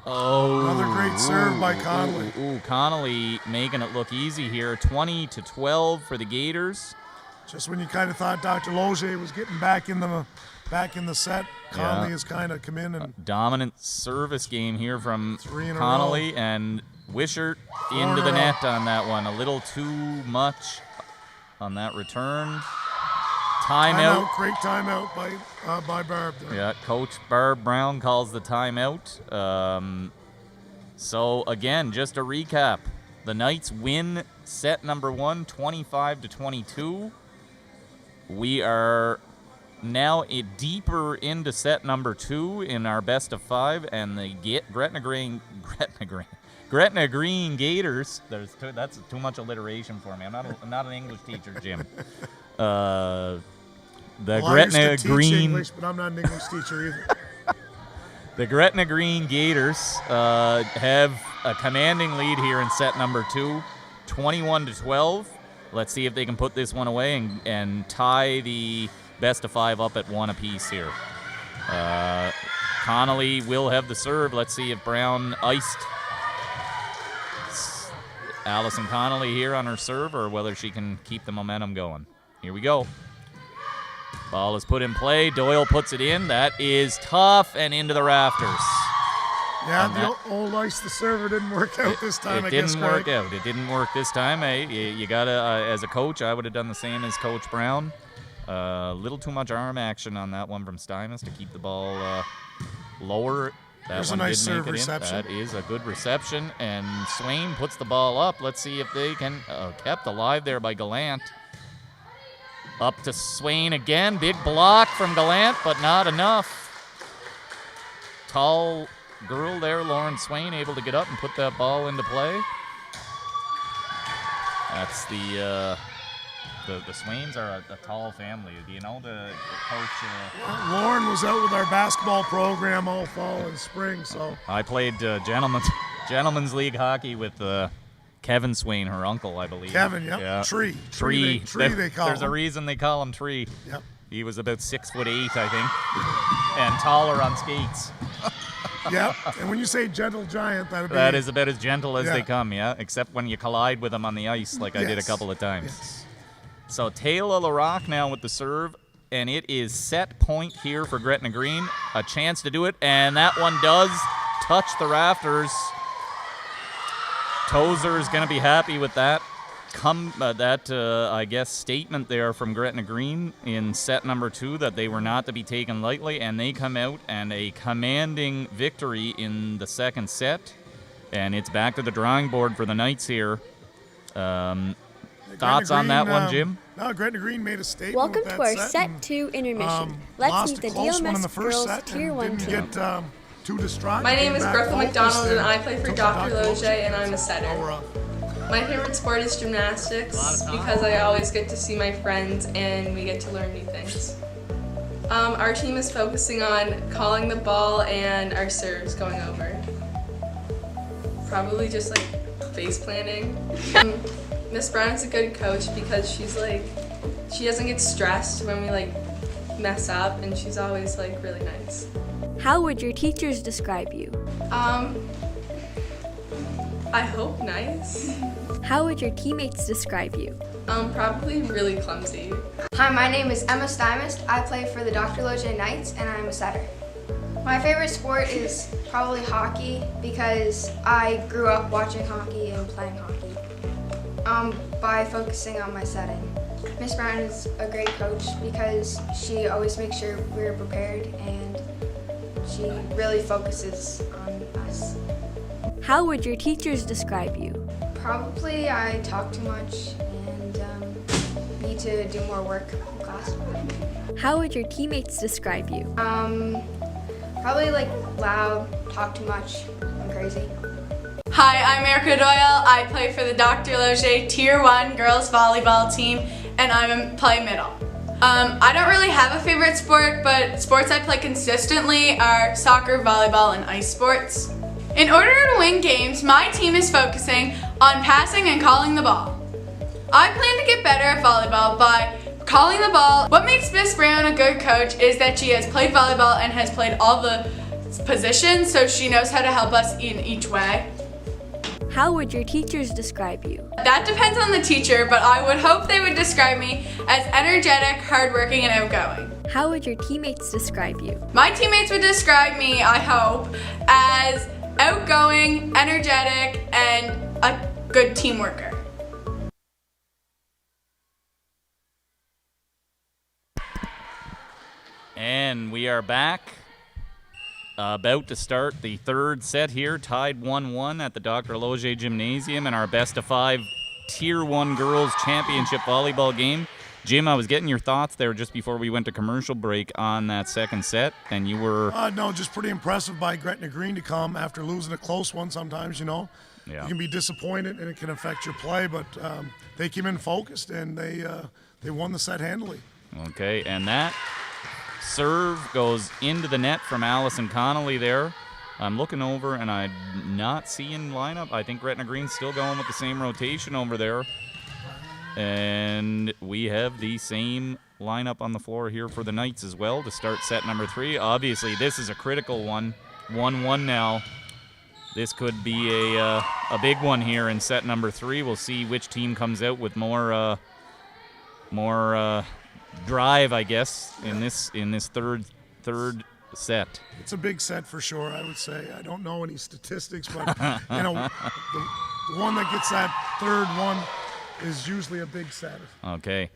Oh, another great serve by Connolly. Connolly making it look easy here. 20-12 for the Gators. Just when you kind of thought Dr. Loge was getting back in the set, Connolly has kind of come in and dominant service game here from Connolly, and Wishart into the net on that one. A little too much on that return. Timeout. Great timeout by Barb there. Yeah, Coach Barb Brown calls the timeout. So again, just a recap. The Knights win set number 1, 25-22. We are now deeper into set number 2 in our best of 5, and the Gretna Green Gators. That's too much alliteration for me. I'm not an English teacher, Jim. The Gretna Green. English, but I'm not an English teacher either. The Gretna Green Gators have a commanding lead here in set number 2, 21-12. Let's see if they can put this one away and tie the best of 5 up at 1 apiece here. Connolly will have the serve. Let's see if Brown iced Allison Connolly here on her serve, or whether she can keep the momentum going. Here we go. Ball is put in play. Doyle puts it in. That is tough and into the rafters. Yeah, the old ice the server didn't work out this time, I guess. It didn't work this time. Hey, you got to, as a coach, I would have done the same as Coach Brown. A little too much arm action on that one from Stuymas to keep the ball lower. There's a nice serve reception. That is a good reception, and Swain puts the ball up. Let's see if they can. Kept alive there by Gallant. Up to Swain again. Big block from Gallant, but not enough. Tall girl there, Lauren Swain, able to get up and put that ball into play. That's the Swains are a tall family. Do you know the coach? Lauren was out with our basketball program all fall and spring, so. I played gentlemen's league hockey with Kevin Swain, her uncle, I believe. Kevin, yep. Yeah. Tree they call him. There's a reason they call him Tree. Yep. He was about 6'8", I think, and taller on skates. Yeah, and when you say gentle giant, that is about as gentle as they come, yeah, except when you collide with them on the ice like I did a couple of times. Yes. So Taylor LaRock now with the serve, and it is set point here for Gretna Green. A chance to do it, and that one does touch the rafters. Tozer is going to be happy with that. I guess, statement there from Gretna Green in set number 2 that they were not to be taken lightly, and they come out and a commanding victory in the second set, and it's back to the drawing board for the Knights here. Yeah, Thoughts on that one, Jim? No, Gretna Green made a statement. Welcome with to our that set 2 intermission. Let's lost meet a the close one in the DLMS first girls set Tier and 1 didn't team. get too distraught. My name Came is back Brooklyn focused McDonald and I play for took Dr. Loge Loge and I'm a setter. My favorite sport is gymnastics because I always get to see my friends and we get to learn new things. Our team is focusing on calling the ball and our serves going over. Probably just like face planting. Miss Brown is a good coach because she's like, she doesn't get stressed when we like mess up and she's always like really nice. How would your teachers describe you? I hope nice. How would your teammates describe you? Probably really clumsy. Hi, my name is Emma Stymist. I play for the Dr. Loge Knights and I'm a setter. My favorite sport is probably hockey because I grew up watching hockey and playing hockey by focusing on my setting. Miss Brown is a great coach because she always makes sure we're prepared and she really focuses on us. How would your teachers describe you? Probably I talk too much and need to do more work in class. How would your teammates describe you? Probably like loud, talk too much, and crazy. Hi, I'm Erica Doyle. I play for the Dr. Loge Tier 1 girls volleyball team and I play middle. I don't really have a favorite sport, but sports I play consistently are soccer, volleyball, and ice sports. In order to win games, my team is focusing on passing and calling the ball. I plan to get better at volleyball by calling the ball. What makes Miss Brown a good coach is that she has played volleyball and has played all the positions, so she knows how to help us in each way. How would your teachers describe you? That depends on the teacher, but I would hope they would describe me as energetic, hardworking, and outgoing. How would your teammates describe you? My teammates would describe me, I hope, as outgoing, energetic, and a good team worker. And we are back. About to start the third set here, tied 1-1 at the Dr. Loge Gymnasium in our best of 5 Tier 1 Girls Championship volleyball game. Jim, I was getting your thoughts there just before we went to commercial break on that second set, and you were... No, just pretty impressive by Gretna Green to come after losing a close one sometimes, you know. Yeah. You can be disappointed and it can affect your play, but they came in focused and they won the set handily. Okay, and that serve goes into the net from Allison Connolly there. I'm looking over and I'm not seeing lineup. I think Gretna Green's still going with the same rotation over there. And we have the same lineup on the floor here for the Knights as well to start set number 3. Obviously, this is a critical one. 1-1 now. This could be a big one here in set number 3. We'll see which team comes out with more drive, I guess, in this third set. It's a big set for sure, I would say. I don't know any statistics, but you know, the one that gets that third one is usually a big set. Okay.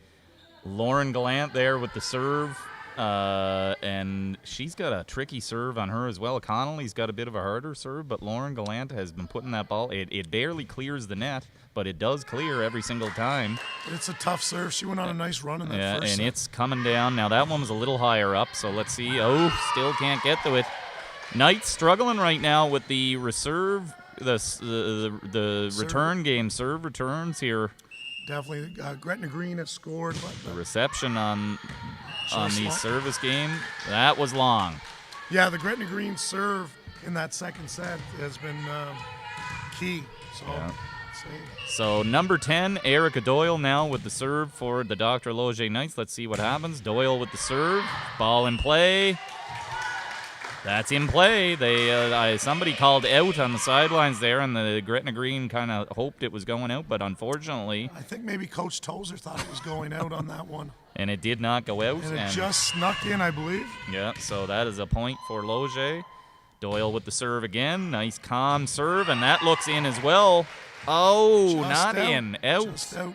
Lauren Gallant there with the serve, and she's got a tricky serve on her as well. Connolly's got a bit of a harder serve, but Lauren Gallant has been putting that ball. It barely clears the net, but it does clear every single time. It's a tough serve. She went on a nice run in that first and set. it's coming down. Now that one was a little higher up, so let's see. Oh, still can't get to it. Knights struggling right now with the reserve, the return game, serve returns here. Definitely, Gretna Green has scored, but The reception on the service game, that was long. yeah, the Gretna Green serve in that second set has been key. So, Yeah. So number 10, Erica Doyle now with the serve for the Dr. Loge Knights. Let's see what happens. Doyle with the serve, ball in play. That's in play. They somebody called out on the sidelines there, and the Gretna Green kind of hoped it was going out, but unfortunately, I think maybe Coach Tozer thought it was going out on that one. and it did not go out. And it just snuck in, I believe. Yeah, so that is a point for Loge. Doyle with the serve again. Nice calm serve, and that looks in as well. Oh, Just not out. in. Out. Just out.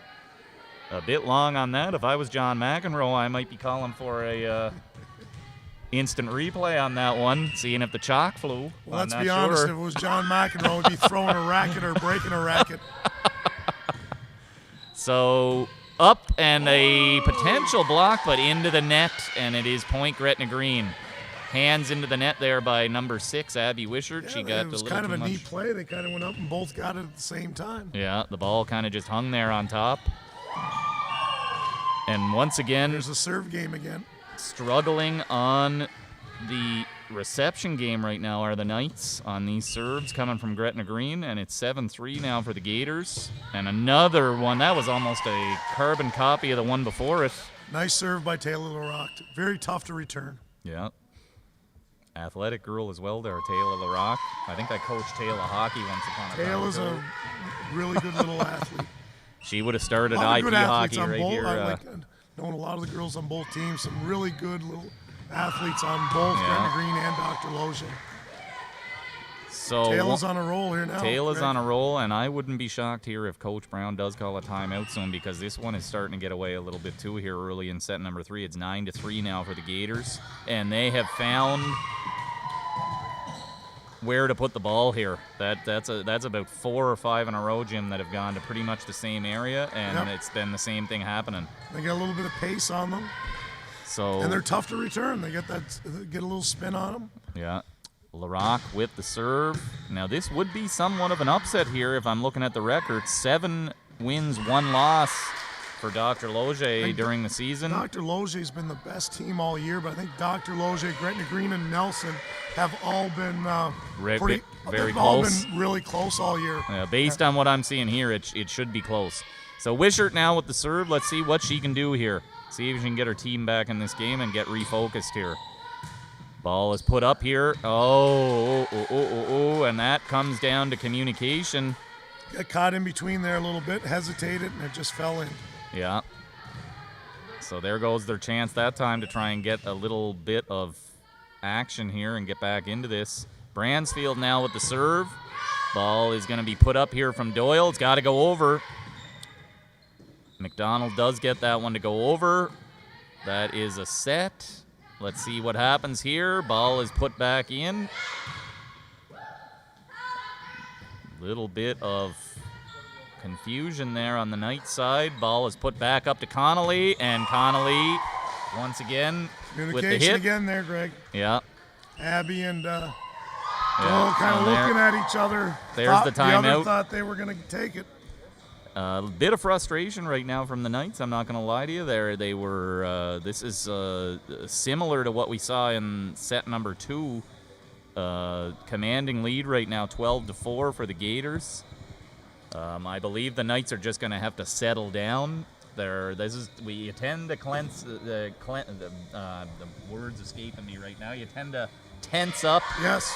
A bit long on that. If I was John McEnroe, I might be calling for a instant replay on that one, seeing if the chalk flew. Well, I'm let's not be honest. If sure. it was John McEnroe, he'd be throwing a racket or breaking a racket. So up and a potential block, but into the net, and it is point Gretna Green. Hands into the net there by number 6, Abby Wishart. She got a little too much. It was kind of a neat play. They kind of went up and both got it at the same time. Yeah, the ball kind of just hung there on top. And once again, there's a serve game again. Struggling on the reception game right now are the Knights on these serves coming from Gretna Green, and it's 7-3 now for the Gators. And another one, that was almost a carbon copy of the one before it. Nice serve by Taylor LaRock. Very tough to return. Yeah. Athletic girl as well there, Taylor LaRock. I think I coached Taylor hockey once upon a time. Taylor's a really good little athlete. She would have started IP hockey right here. I've known a lot of the girls on both teams. Some really good little athletes on both Gretna Green and Dr. Loge. So Taylor's on a roll here now. Taylor's on a roll, and I wouldn't be shocked here if Coach Brown does call a timeout soon, because this one is starting to get away a little bit too here early in set number 3. It's 9-3 now for the Gators, and they have found where to put the ball here. That's about 4 or 5 in a row, Jim, that have gone to pretty much the same area, and it's been the same thing happening. They got a little bit of pace on them. And they're tough to return. They get a little spin on them. Yeah. LaRock with the serve. Now this would be somewhat of an upset here if I'm looking at the record. 7 wins, 1 loss for Dr. Loge during the season. Dr. Loge's been the best team all year, but I think Dr. Loge, Gretna Green, and Nelson have all been very close. Been really close all year. Yeah, based on what I'm seeing here, it should be close. So Wishart now with the serve. Let's see what she can do here. See if she can get her team back in this game and get refocused here. Ball is put up here. And that comes down to communication. Got caught in between there a little bit, hesitated, and it just fell in. Yeah. So there goes their chance that time to try and get a little bit of action here and get back into this. Bransfield now with the serve. Ball is going to be put up here from Doyle. It's got to go over. McDonald does get that one to go over. That is a set. Let's see what happens here. Ball is put back in. Little bit of confusion there on the Knight side. Ball is put back up to Connolly, and Connolly once again with the hit. Again there, Greg. Yeah. Abby and Doyle kind of looking at each other. There's the timeout. The other thought they were going to take it. A bit of frustration right now from the Knights. I'm not going to lie to you. They were. This is similar to what we saw in set number 2. Commanding lead right now, 12-4 for the Gators. I believe the Knights are just going to have to settle down. We tend to cleanse the words escaping me right now. You tend to tense up. Yes.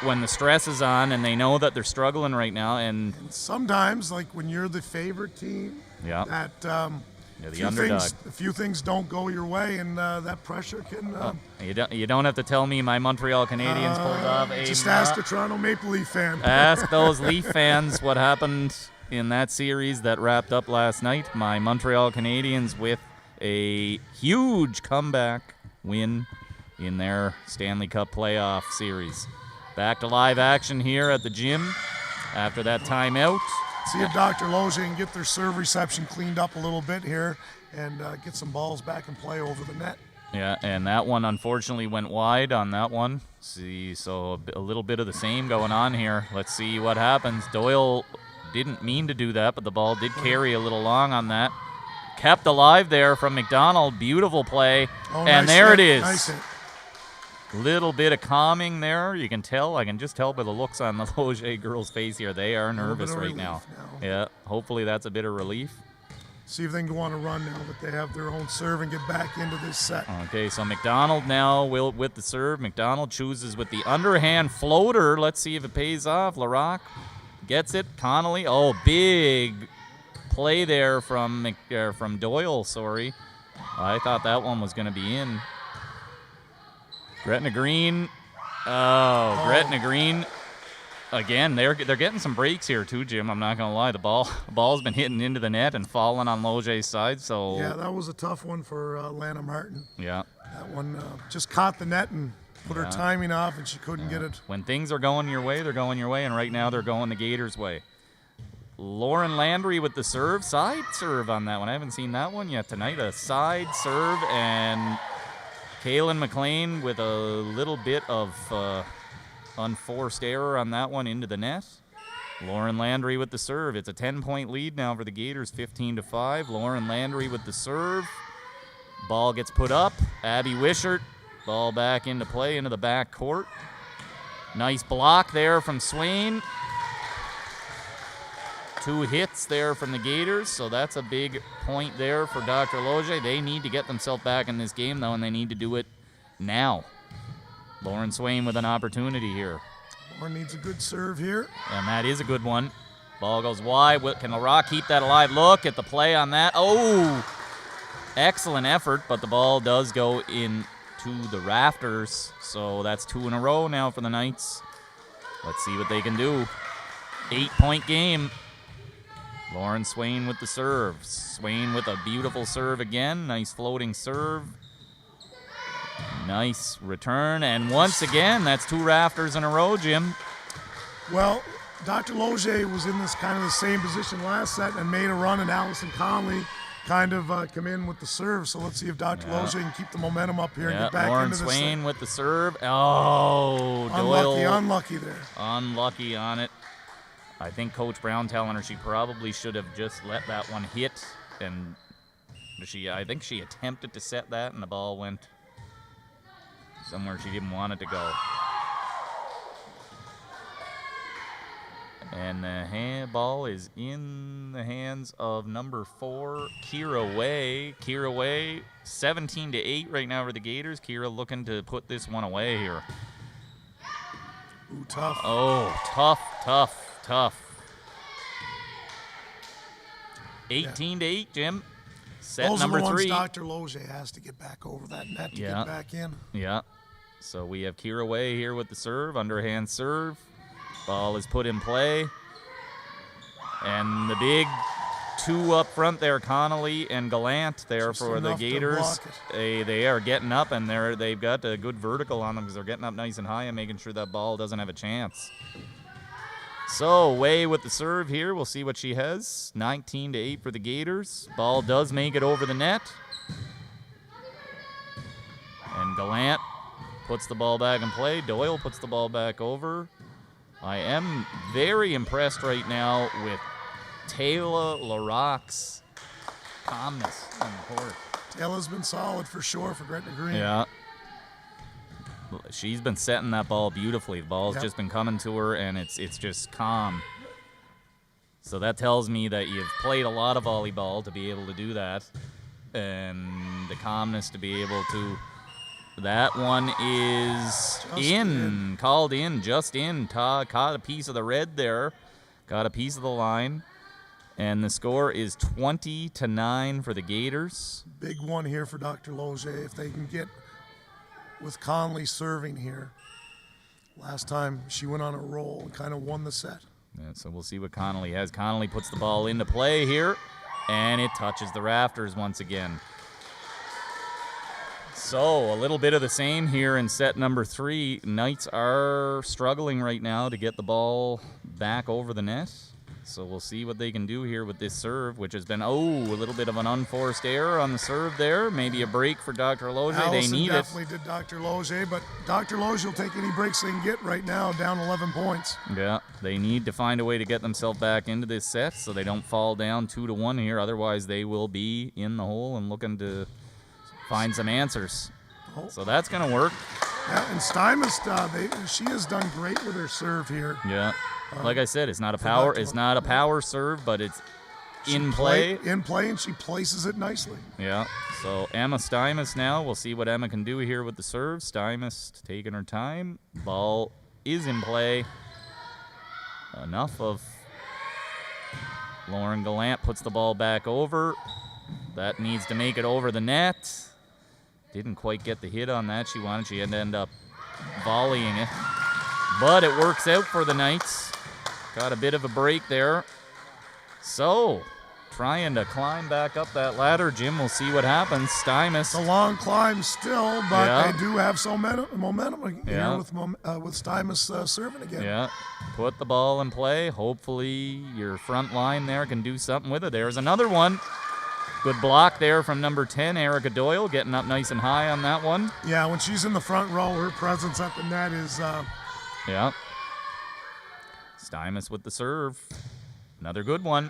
When the stress is on, and they know that they're struggling right now. And sometimes, like when you're the favorite team, that the underdog. A few things don't go your way, and that pressure can. You don't have to tell me my Montreal Canadiens pulled off. Just ask a Toronto Maple Leaf fan. Ask those Leaf fans what happened in that series that wrapped up last night. My Montreal Canadiens with a huge comeback win in their Stanley Cup playoff series. Back to live action here at the gym after that timeout. See if Dr. Loge can get their serve reception cleaned up a little bit here and get some balls back in play over the net. Yeah, and that one unfortunately went wide on that one. See, so a little bit of the same going on here. Let's see what happens. Doyle didn't mean to do that, but the ball did carry a little long on that. Kept alive there from McDonald. Beautiful play. And there it is. Nice hit. Little bit of calming there. You can tell. I can just tell by the looks on the Loge girls' face here. They are nervous right now. Yeah, hopefully that's a bit of relief. See if they can go on a run now that they have their own serve and get back into this set. Okay, so McDonald now with the serve. McDonald chooses with the underhand floater. Let's see if it pays off. LaRock gets it. Connolly. Oh, big play there from Doyle. Sorry, I thought that one was going to be in. Gretna Green. Gretna Green. Again, they're getting some breaks here too, Jim. I'm not going to lie. The ball's been hitting into the net and falling on Loge's side. So yeah, that was a tough one for Lana Martin. Yeah. That one just caught the net and put her timing off, and she couldn't get it. When things are going your way, they're going your way, and right now they're going the Gators' way. Lauren Landry with the serve. Side serve on that one. I haven't seen that one yet tonight. A side serve, and Kaylin McLean with a little bit of unforced error on that one into the net. Lauren Landry with the serve. It's a 10-point lead now for the Gators, 15-5. Lauren Landry with the serve. Ball gets put up. Abby Wishart. Ball back into play into the back court. Nice block there from Swain. 2 hits there from the Gators, so that's a big point there for Dr. Loge. They need to get themselves back in this game, though, and they need to do it now. Lauren Swain with an opportunity here. Lauren needs a good serve here. And that is a good one. Ball goes wide. Can LaRock keep that alive? Look at the play on that. Oh, excellent effort, but the ball does go into the rafters, so that's 2 in a row now for the Knights. Let's see what they can do. 8-point game. Lauren Swain with the serve. Swain with a beautiful serve again. Nice floating serve. Nice return. And once again, that's 2 rafters in a row, Jim. Well, Dr. Loge was in this kind of the same position last set and made a run, and Allison Conley kind of come in with the serve. So let's see if Dr. Loge can keep the momentum up here and get back Lauren into this. Swain with the serve. Oh, Doyle. Unlucky there. Unlucky on it. I think Coach Brown telling her she probably should have just let that one hit, and I think she attempted to set that, and the ball went somewhere she didn't want it to go. And the ball is in the hands of number 4, Kira Way. Kira Way, 17-8 right now for the Gators. Kira looking to put this one away here. Ooh, tough. Oh, tough. 18-8, Jim. Set Those number are the 3. ones Dr. Loge has to get back over that net to get back in. Yeah. So we have Kira Way here with the serve, underhand serve. Ball is put in play. And the big 2 up front there, Connolly and Gallant there Just for the enough to Gators. block it. They are getting up, and they've got a good vertical on them because they're getting up nice and high and making sure that ball doesn't have a chance. So Way with the serve here. We'll see what she has. 19-8 for the Gators. Ball does make it over the net. And Gallant puts the ball back in play. Doyle puts the ball back over. I am very impressed right now with Taylor LaRock's calmness on the court. Taylor's been solid for sure for Gretna Green. Yeah. She's been setting that ball beautifully. The ball's just been coming to her, and it's just calm. So that tells me that you've played a lot of volleyball to be able to do that, and the calmness to be able to. That one is called in, just in. Caught a piece of the red there, got a piece of the line, and the score is 20-9 for the Gators. Big one here for Dr. Loge if they can get with Conley serving here. Last time she went on a roll and kind of won the set. Yeah, so we'll see what Connolly has. Connolly puts the ball into play here, and it touches the rafters once again. So a little bit of the same here in set number 3. Knights are struggling right now to get the ball back over the net. So we'll see what they can do here with this serve, which has been, a little bit of an unforced error on the serve there. Maybe a break for Dr. Loge. They need definitely did Dr. Loge, but Dr. Loge will take any breaks they can get right now, down 11 points. Yeah, they need to find a way to get themselves back into this set so they don't fall down 2-1 here. Otherwise, they will be in the hole and looking to find some answers. So that's going to work. Yeah, and Stymist, she has done great with her serve here. Yeah. Like I said, it's not a power serve, but it's in play. In play, and she places it nicely. Yeah. So Emma Stymist now. We'll see what Emma can do here with the serve. Stymist taking her time. Ball is in play. Enough of Lauren Gallant puts the ball back over. That needs to make it over the net. Didn't quite get the hit on that she wanted. She had to end up volleying it. But it works out for the Knights. Got a bit of a break there. So, trying to climb back up that ladder, Jim. We'll see what happens. Stymos. It's a long climb still, but Yeah. they do have some momentum Yeah. here with Stymos serving again. Yeah, put the ball in play. Hopefully your front line there can do something with it. There's another one. Good block there from number 10, Erica Doyle, getting up nice and high on that one. Yeah, when she's in the front row, her presence at the net is Yeah. Stymos with the serve. Another good one.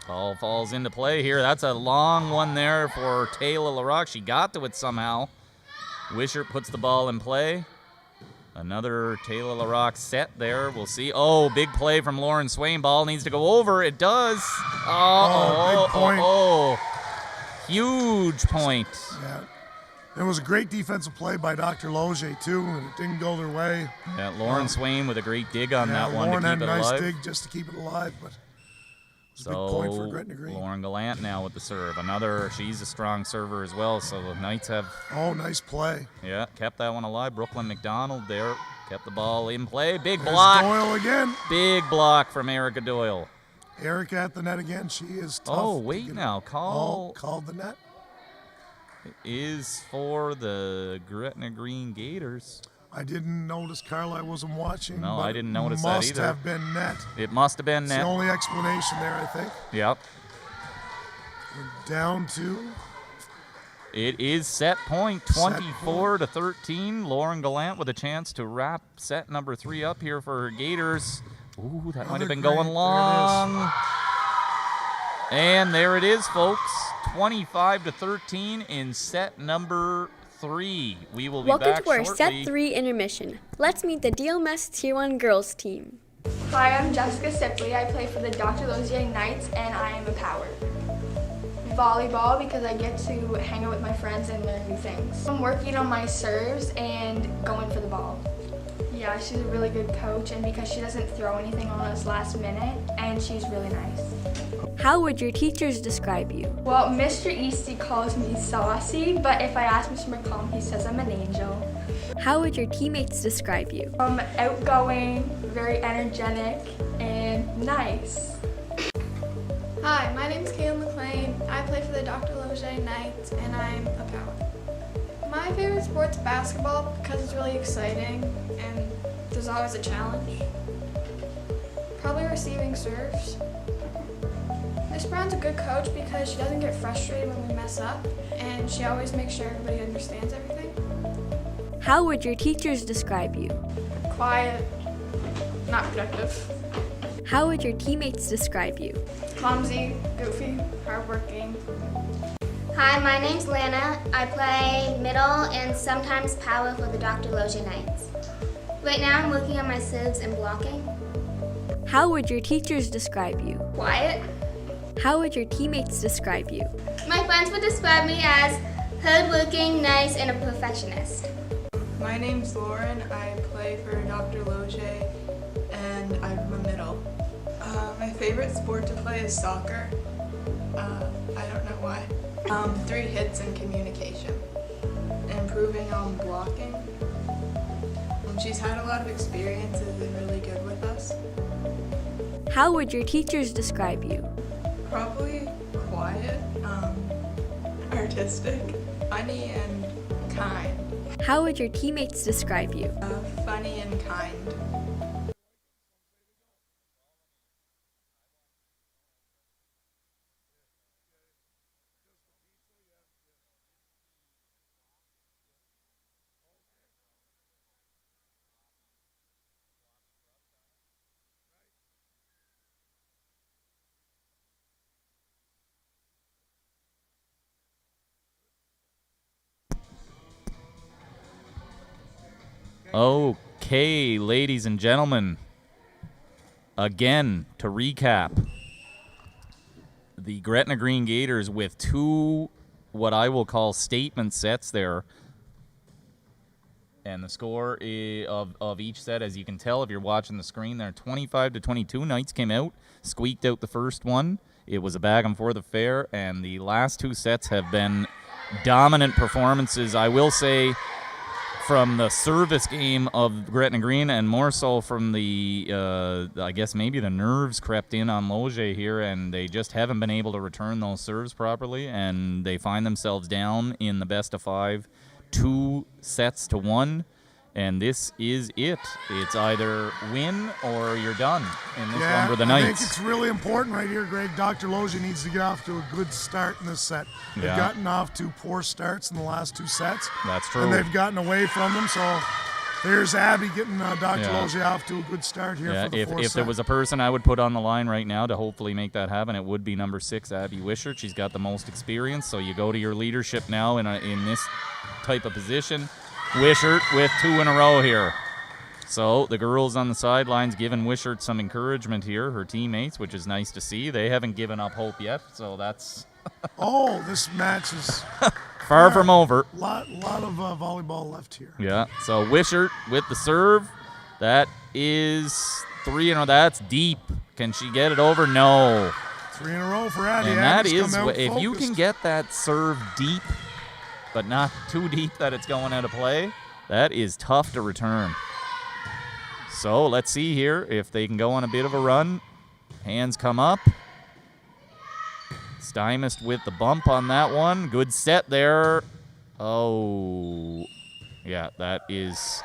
Ball falls into play here. That's a long one there for Taylor LaRock. She got to it somehow. Wishart puts the ball in play. Another Taylor LaRock set there. We'll see. Oh, big play from Lauren Swain. Ball needs to go over. It does. big point. Huge point. Yeah. There was a great defensive play by Dr. Loge, too, and it didn't go their way. Yeah, Lauren Swain with a great dig on that one Lauren to had keep a it nice alive. dig just to keep it alive, but it's a big So point for Gretna Green. Lauren Gallant now with the serve. She's a strong server as well, so the Knights have, Oh, nice play. yeah, kept that one alive. Brooklyn McDonald there, kept the ball in play. Big There's block. Doyle again. Big block from Erica Doyle. Erica at the net again. She is tough. Oh, to wait get- now. Oh, called the net. Is for the Gretna Green Gators. I didn't notice, Carl. I wasn't watching. No, but I didn't notice that Must either. have been net. It must have been It's the net. only explanation there, I think. Yep. We're down to It is set point, Set 24 to 13. Lauren Gallant with a chance to wrap set number 3 up here for her Gators. Ooh, that might have been great- going there it is. long. And there it is, folks. 25 to 13 in set number 3. We will be Welcome back to our shortly. Set 3 intermission. Let's meet the DLMS Tier 1 girls team. Hi, I'm Jessica Sipley. I play for the Dr. Lozier Knights, and I am a power. Volleyball, because I get to hang out with my friends and learn new things. I'm working on my serves and going for the ball. Yeah, she's a really good coach, and because she doesn't throw anything on us last minute, and she's really nice. How would your teachers describe you? Well, Mr. Easty calls me saucy, but if I ask Mr. McCollum, he says I'm an angel. How would your teammates describe you? I'm outgoing, very energetic, and nice. Hi, my name's Kayla McLean. I play for the Dr. Lozier Knights, and I'm a power. My favorite sport's basketball because it's really exciting and there's always a challenge. Probably receiving serves. Miss Brown's a good coach because she doesn't get frustrated when we mess up, and she always makes sure everybody understands everything. How would your teachers describe you? Quiet, not productive. How would your teammates describe you? Clumsy, goofy, hardworking. Hi, my name's Lana. I play middle and sometimes power for the Dr. Lozier Knights. Right now I'm working on my serves and blocking. How would your teachers describe you? Quiet. How would your teammates describe you? My friends would describe me as hardworking, nice, and a perfectionist. My name's Lauren. I play for Dr. Lozier, and I'm a middle. My favorite sport to play is soccer. I don't know why. 3 hits and communication. Improving on blocking. She's had a lot of experience and been really good with us. How would your teachers describe you? Probably quiet, artistic, funny, and kind. How would your teammates describe you? Funny and kind. Okay, ladies and gentlemen. Again, to recap, the Gretna Green Gators with 2 what I will call statement sets there. And the score of each set, as you can tell if you're watching the screen there, 25 to 22. Knights came out, squeaked out the first one. It was a back and forth affair, and the last 2 sets have been dominant performances. I will say from the service game of Gretna Green, and more so from the, I guess maybe the nerves crept in on Loge here, and they just haven't been able to return those serves properly, and they find themselves down in the best of 5, 2-1. And this is it. It's either win or you're done in this one for the Knights. I think it's really important right here, Greg. Dr. Loge needs to get off to a good start in this set. They've gotten off to poor starts in the last 2 sets. That's true. And they've gotten away from them. So there's Abby getting Dr. Loge off to a good start here for the fourth set. If there was a person I would put on the line right now to hopefully make that happen, it would be number 6, Abby Wishart. She's got the most experience. So you go to your leadership now in this type of position. Wishart with 2 in a row here. So the girls on the sidelines giving Wishart some encouragement here, her teammates, which is nice to see. They haven't given up hope yet, so that's... This match is... far from over. Lot of volleyball left here. Yeah, so Wishart with the serve. That is 3 in a row. That's deep. Can she get it over? No. 3 in a row for Abby. And that is, if you can get that serve deep, but not too deep that it's going out of play, that is tough to return. So let's see here if they can go on a bit of a run. Hands come up. Stymist with the bump on that one. Good set there. Oh, yeah, that is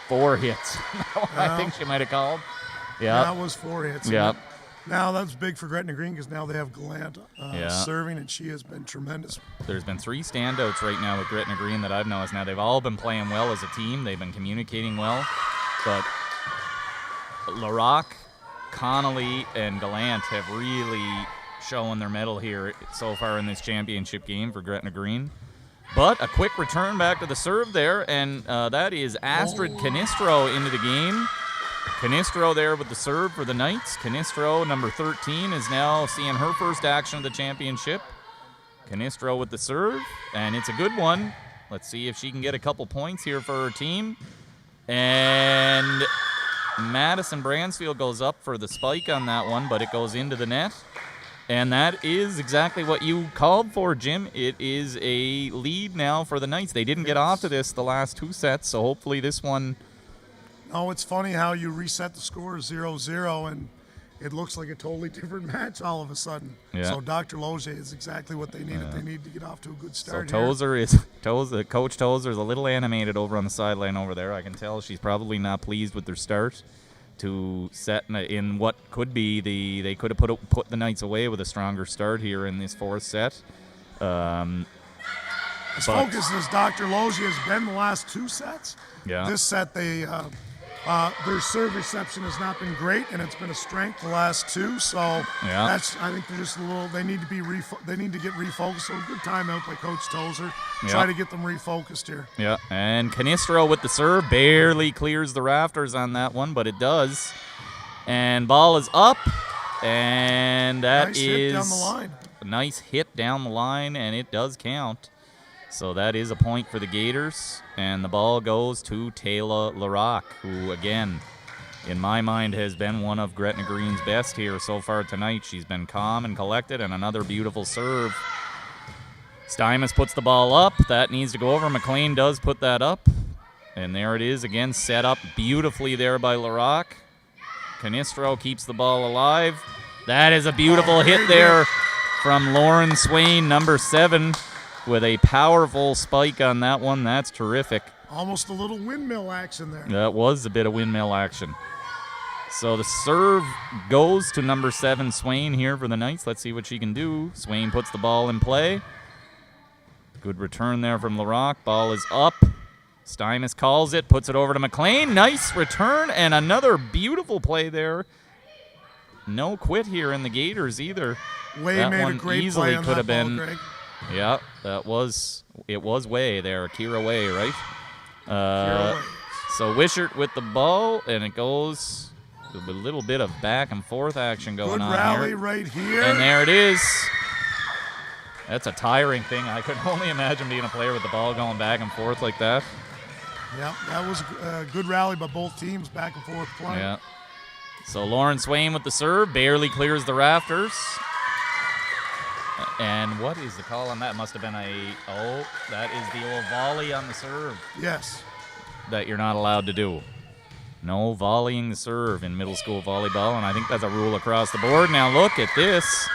4 hits. I think she might have called. Yeah, that was 4 hits. Yeah. Now that's big for Gretna Green because now they have Gallant serving, and she has been tremendous. There's been 3 standouts right now with Gretna Green that I've noticed. Now they've all been playing well as a team. They've been communicating well. But LaRock, Connolly, and Gallant have really shown their mettle here so far in this championship game for Gretna Green. But a quick return back to the serve there, and that is Astrid Canistro into the game. Canistro there with the serve for the Knights. Canistro, number 13, is now seeing her first action of the championship. Canistro with the serve, and it's a good one. Let's see if she can get a couple points here for her team. And Madison Bransfield goes up for the spike on that one, but it goes into the net. And that is exactly what you called for, Jim. It is a lead now for the Knights. They didn't get off to this the last 2 sets, so hopefully this one... Oh, it's funny how you reset the score 0-0 and it looks like a totally different match all of a sudden. Yeah. So Dr. Loge is exactly what they needed. They need to get off to a good start. So Coach Tozer is a little animated over on the sideline over there. I can tell she's probably not pleased with their start to set in what could be they could have put the Knights away with a stronger start here in this 4th set. As focused as Dr. Loge has been the last 2 sets, this set their serve reception has not been great, and it's been a strength the last 2. So I think they're just a little. They need to be they need to get refocused. So a good timeout by Coach Tozer. Try to get them refocused here. Yeah, and Canistro with the serve barely clears the rafters on that one, but it does. And ball is up, and that nice is hit down the line. A nice hit down the line, and it does count. So that is a point for the Gators, and the ball goes to Taylor LaRock, who, again, in my mind, has been one of Gretna Green's best here so far tonight. She's been calm and collected, and another beautiful serve. Stymous puts the ball up. That needs to go over. McLean does put that up, and there it is again, set up beautifully there by LaRock. Canistro keeps the ball alive. That is a beautiful hit there from Lauren Swain, number 7. With a powerful spike on that one. That's terrific. Almost a little windmill action there. That was a bit of windmill action. So the serve goes to number 7, Swain, here for the Knights. Let's see what she can do. Swain puts the ball in play. Good return there from LaRock. Ball is up. Stymous calls it, puts it over to McLean. Nice return, and another beautiful play there. No quit here in the Gators either. Way that made one a great easily play on could that have been. ball, Greg. Yeah, it was Way there, Kira Way, right? So Wishart with the ball, and it goes a little bit of back and forth action going on here. Good rally here. right here. And there it is. That's a tiring thing. I could only imagine being a player with the ball going back and forth like that. Yeah, that was a good rally by both teams, back and forth playing. Yeah. So Lauren Swain with the serve, barely clears the rafters. And what is the call on that? Must have been that is the old volley on the serve. Yes. That you're not allowed to do. No volleying the serve in middle school volleyball, and I think that's a rule across the board. Now look at this.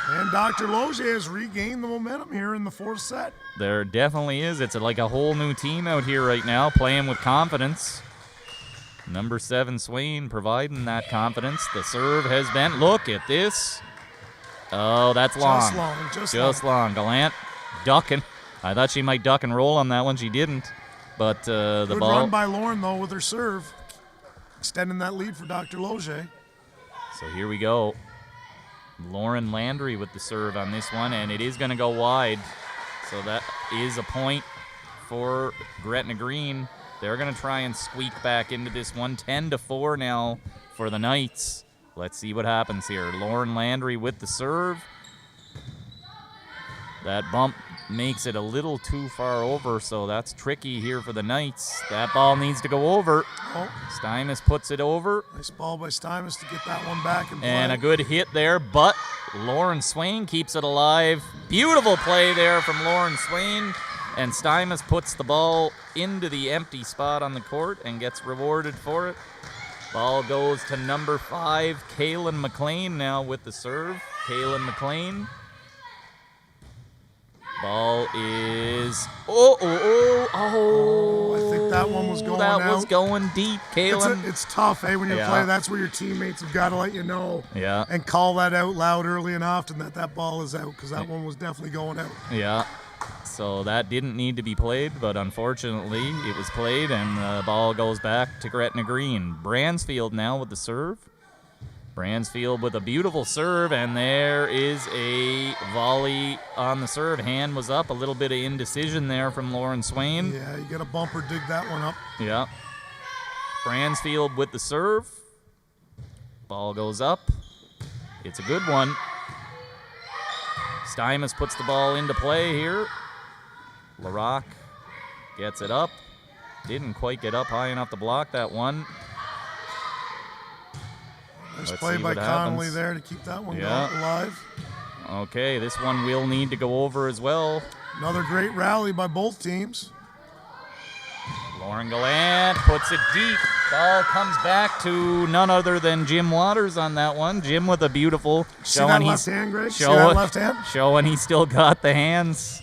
And Dr. Loge has regained the momentum here in the fourth set. There definitely is. It's like a whole new team out here right now, playing with confidence. Number 7, Swain, providing that confidence. The serve has been. Look at this. Oh, that's long. Just long. Gallant ducking. I thought she might duck and roll on that one. She didn't. But the Good ball. run by Lauren, though, with her serve. Extending that lead for Dr. Loge. So here we go. Lauren Landry with the serve on this one, and it is going to go wide. So that is a point for Gretna Green. They're going to try and squeak back into this one. 10-4 now for the Knights. Let's see what happens here. Lauren Landry with the serve. That bump makes it a little too far over, so that's tricky here for the Knights. That ball needs to go over. Oh. Steinmetz puts it over. Nice ball by Steinmetz to get that one back and play. And a good hit there, but Lauren Swain keeps it alive. Beautiful play there from Lauren Swain. And Steinmetz puts the ball into the empty spot on the court and gets rewarded for it. Ball goes to number 5, Kaylin McLean now with the serve. Kaylin McLean. Ball is I think that one was going out. That was going deep, Kaylin. It's tough, when you're playing. That's where your teammates have got to let you know. Yeah. And call that out loud early and often that ball is out, because that one was definitely going out. Yeah. So that didn't need to be played, but unfortunately it was played, and the ball goes back to Gretna Green. Bransfield now with the serve. Bransfield with a beautiful serve, and there is a volley on the serve. Hand was up, a little bit of indecision there from Lauren Swain. Yeah, you got a bumper, dig that one up. Yeah. Bransfield with the serve. Ball goes up. It's a good one. Steinmetz puts the ball into play here. LaRock gets it up. Didn't quite get up high enough to block that one. Nice play by Connolly there to keep that one alive. Okay, this one will need to go over as well. Another great rally by both teams. Lauren Gallant puts it deep. Ball comes back to none other than Jim Waters on that one. Jim with a beautiful showing left hand, Greg? See that left hand? Showing he still got the hands.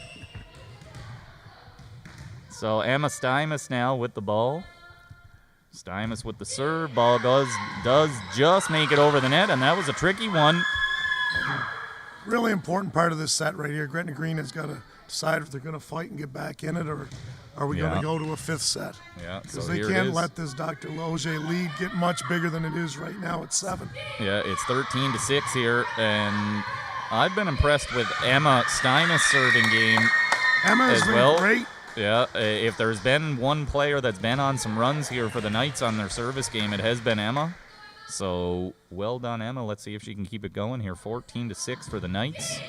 So Emma Steinmetz now with the ball. Steinmetz with the serve. Ball does just make it over the net, and that was a tricky one. Really important part of this set right here. Gretna Green has got to decide if they're going to fight and get back in it, or are we going to go to a 5th set? Yeah, because they can't let this Dr. Loge lead get much bigger than it is right now at 7. Yeah, it's 13-6 here, and I've been impressed with Emma Steinmetz serving game. Emma has been great. Yeah, if there's been one player that's been on some runs here for the Knights on their service game, it has been Emma. So well done, Emma. Let's see if she can keep it going here. 14-6 for the Knights.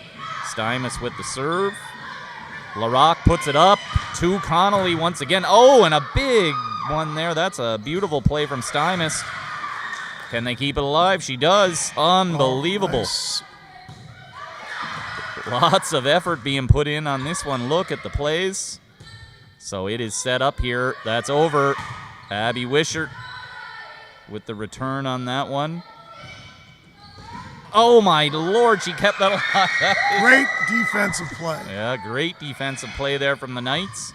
Steinmetz with the serve. LaRock puts it up to Connolly once again. Oh, and a big one there. That's a beautiful play from Steinmetz. Can they keep it alive? She does. Unbelievable. Oh, nice. Lots of effort being put in on this one. Look at the plays. So it is set up here. That's over. Abby Wishart with the return on that one. Oh, my Lord, she kept that alive. Great defensive play. Yeah, great defensive play there from the Knights.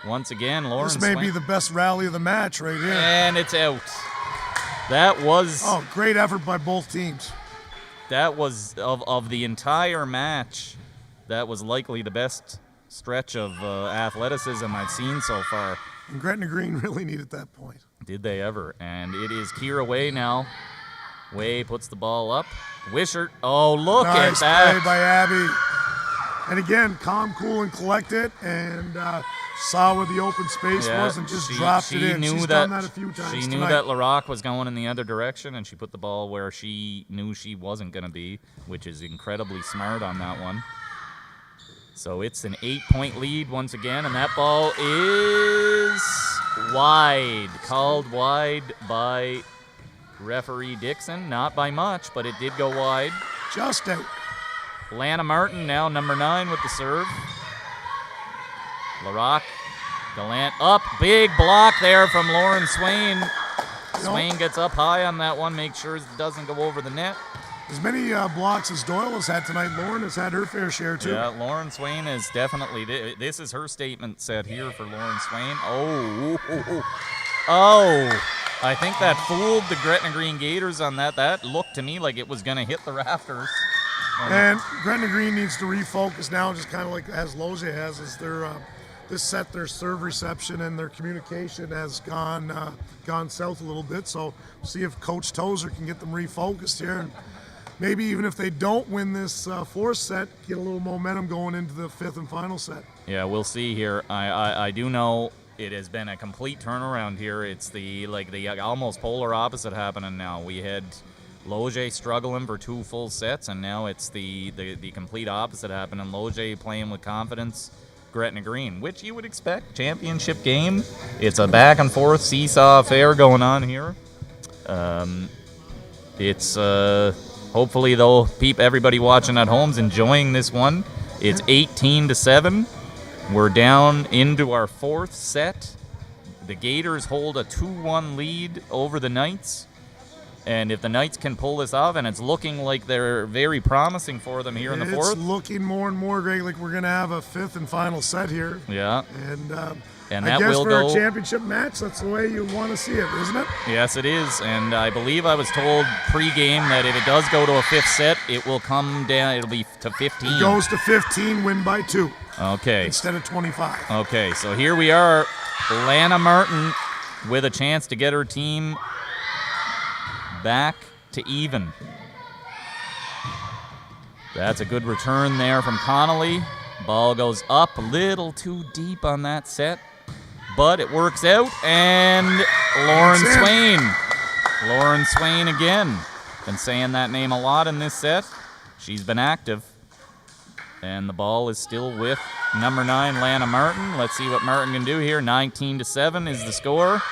Once again, Lauren This may Swain. be the best rally of the match right here. And it's out. That was... Oh, great effort by both teams. That was, of the entire match, that was likely the best stretch of athleticism I've seen so far. And Gretna Green really needed that point. Did they ever? And it is Kira Way now. Way puts the ball up. Wishart. Oh, look at that. Nice play by Abby. And again, calm, cool, and collected, and saw where the open space was and just dropped it in. She's done that a few times She knew that LaRock was going in the other direction, and she put the ball where she knew she wasn't going to be, which is incredibly smart on that one. So it's an 8-point lead once again, and that ball is wide. Called wide by referee Dixon. Not by much, but it did go wide. Just out. Lana Martin now number 9 with the serve. LaRock, Gallant up. Big block there from Lauren Swain. Swain gets up high on that one, makes sure it doesn't go over the net. As many blocks as Doyle has had tonight, Lauren has had her fair share too. Yeah, Lauren Swain is definitely, this is her statement set here for Lauren Swain. Oh, I think that fooled the Gretna Green Gators on that. That looked to me like it was going to hit the rafters. And Gretna Green needs to refocus now, just kind of like as Loge has, is this set, their serve reception and their communication has gone south a little bit. So see if Coach Tozer can get them refocused here. And maybe even if they don't win this fourth set, get a little momentum going into the fifth and final set. Yeah, we'll see here. I do know it has been a complete turnaround here. It's the almost polar opposite happening now. We had Loge struggling for 2 full sets, and now it's the complete opposite happening. Loge playing with confidence. Gretna Green, which you would expect. Championship game. It's a back and forth seesaw affair going on here. It's hopefully though, everybody watching at home's enjoying this one. It's 18-7. We're down into our 4th set. The Gators hold a 2-1 lead over the Knights. And if the Knights can pull this off, and it's looking like they're very promising for them here in the 4th. It's looking more and more, Greg, like we're going to have a 5th and final set here. Yeah. And that I guess will for go a championship match, that's the way you want to see it, isn't it? Yes, it is. And I believe I was told pre-game that if it does go to a 5th set, it will come down. It'll be to 15. It goes to 15, win by 2. Okay. Instead of 25. Okay, so here we are. Lana Martin with a chance to get her team back to even. That's a good return there from Connolly. Ball goes up a little too deep on that set, but it works out. And Lauren Swain again. Been saying that name a lot in this set. She's been active. And the ball is still with number 9, Lana Martin. Let's see what Martin can do here. 19-7 is the score.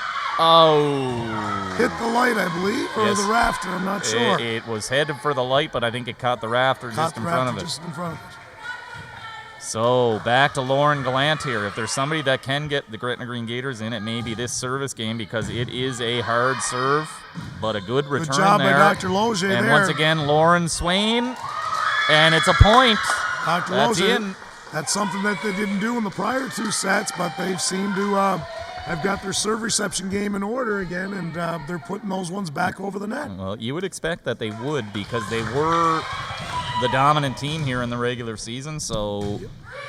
Oh. Hit the light, I believe, or Yes. the rafter. I'm not sure. It was headed for the light, but I think it caught the rafter just in front of it. Just in front of it. So back to Lauren Gallant here. If there's somebody that can get the Gretna Green Gators in, it may be this service game because it is a hard serve, but a good return Good job there. by Dr. Loge there. And once again, Lauren Swain, and it's a point. Dr. That's Loge, in. that's something that they didn't do in the prior 2 sets, but they've seemed to have got their serve reception game in order again, and they're putting those ones back over the net. Well, you would expect that they would because they were the dominant team here in the regular season, so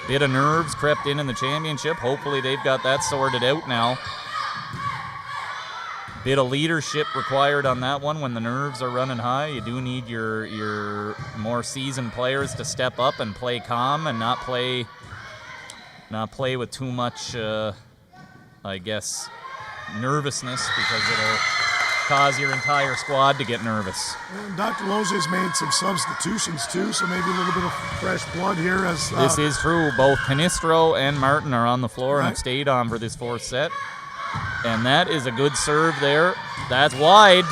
bit of nerves crept in the championship. Hopefully they've got that sorted out now. Bit of leadership required on that one when the nerves are running high. You do need your more seasoned players to step up and play calm and not play with too much, I guess, nervousness because it'll cause your entire squad to get nervous. And Dr. Loge has made some substitutions too, so maybe a little bit of fresh blood here. As This is true. Both Canistro and Martin are on the floor and Right. have stayed on for this 4th set. And that is a good serve there. That's wide.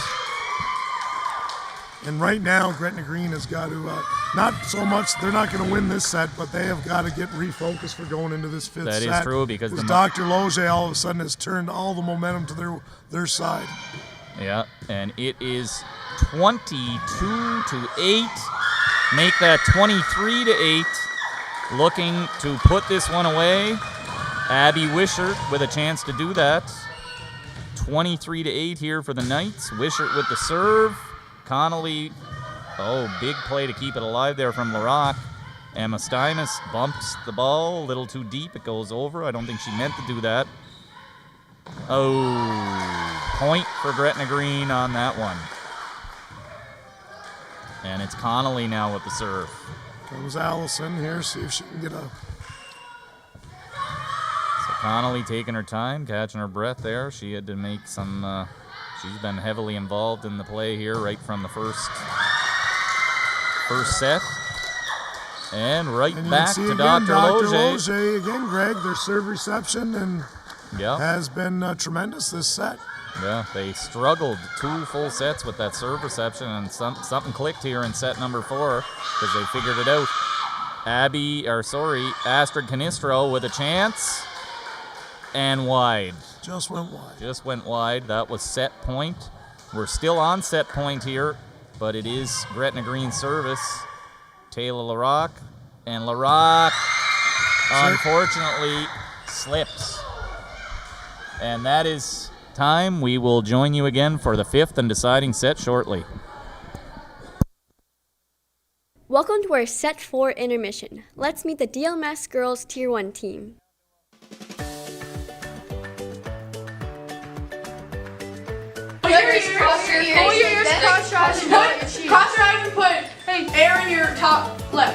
And right now, Gretna Green has got to, not so much, they're not going to win this set, but they have got to get refocused for going into this 5th set. That is true because Dr. Loge all of a sudden has turned all the momentum to their side. Yeah, and it is 22-8. Make that 23-8. Looking to put this one away. Abby Wishart with a chance to do that. 23-8 here for the Knights. Wishart with the serve. Connolly, big play to keep it alive there from LaRock. Emma Stymus bumps the ball a little too deep. It goes over. I don't think she meant to do that. Point for Gretna Green on that one. And it's Connolly now with the serve. Comes Allison here, see if she can get a... So Connolly taking her time, catching her breath there. She had to make some... she's been heavily involved in the play here right from the first set. And back to Dr. Loge. Again, Greg, their serve reception and has been tremendous this set. Yeah, they struggled 2 full sets with that serve reception, and something clicked here in set number 4 because they figured it out. Astrid Canistro with a chance. And wide. Just went wide. Just went wide. That was set point. We're still on set point here, but it is Gretna Green service. Taylor LaRock. And LaRock, unfortunately, slips. And that is time. We will join you again for the 5th and deciding set shortly. Welcome to our Set 4 intermission. Let's meet the DLMS Girls Tier 1 team. Cross your ears, cross your eyes and put air in your top lip.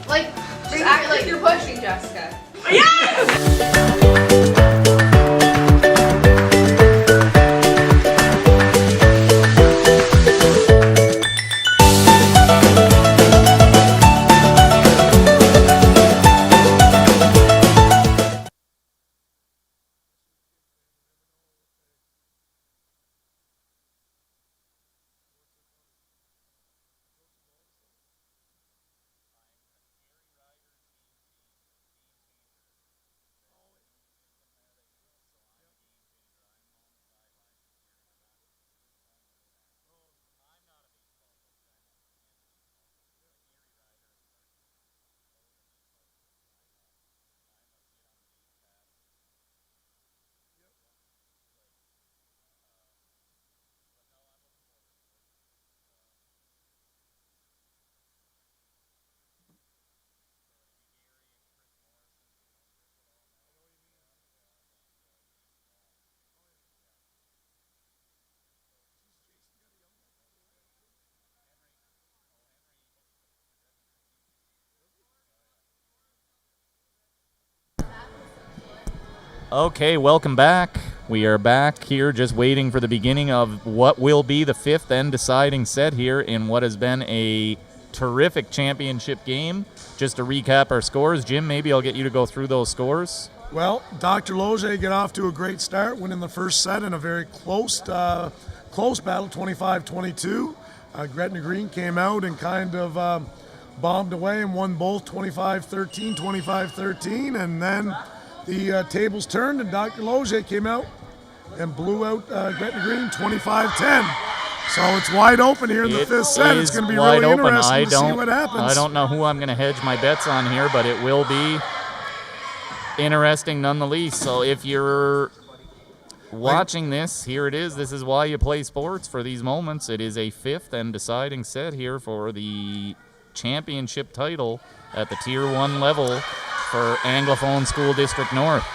Like, just act like you're pushing, Jessica. Yes! Okay, welcome back. We are back here just waiting for the beginning of what will be the 5th and deciding set here in what has been a terrific championship game. Just to recap our scores, Jim, maybe I'll get you to go through those scores. Well, Dr. Loge get off to a great start, winning the first set in a very close battle, 25-22. Gretna Green came out and kind of bombed away and won both 25-13, 25-13, and then the tables turned and Dr. Loge came out and blew out Gretna Green 25-10. So it's wide open here in the 5th set. It's going to be really interesting to see what happens. I don't know who I'm going to hedge my bets on here, but it will be interesting nonetheless. So if you're watching this, here it is. This is why you play sports, for these moments. It is a 5th and deciding set here for the championship title at the Tier 1 level for Anglophone School District North.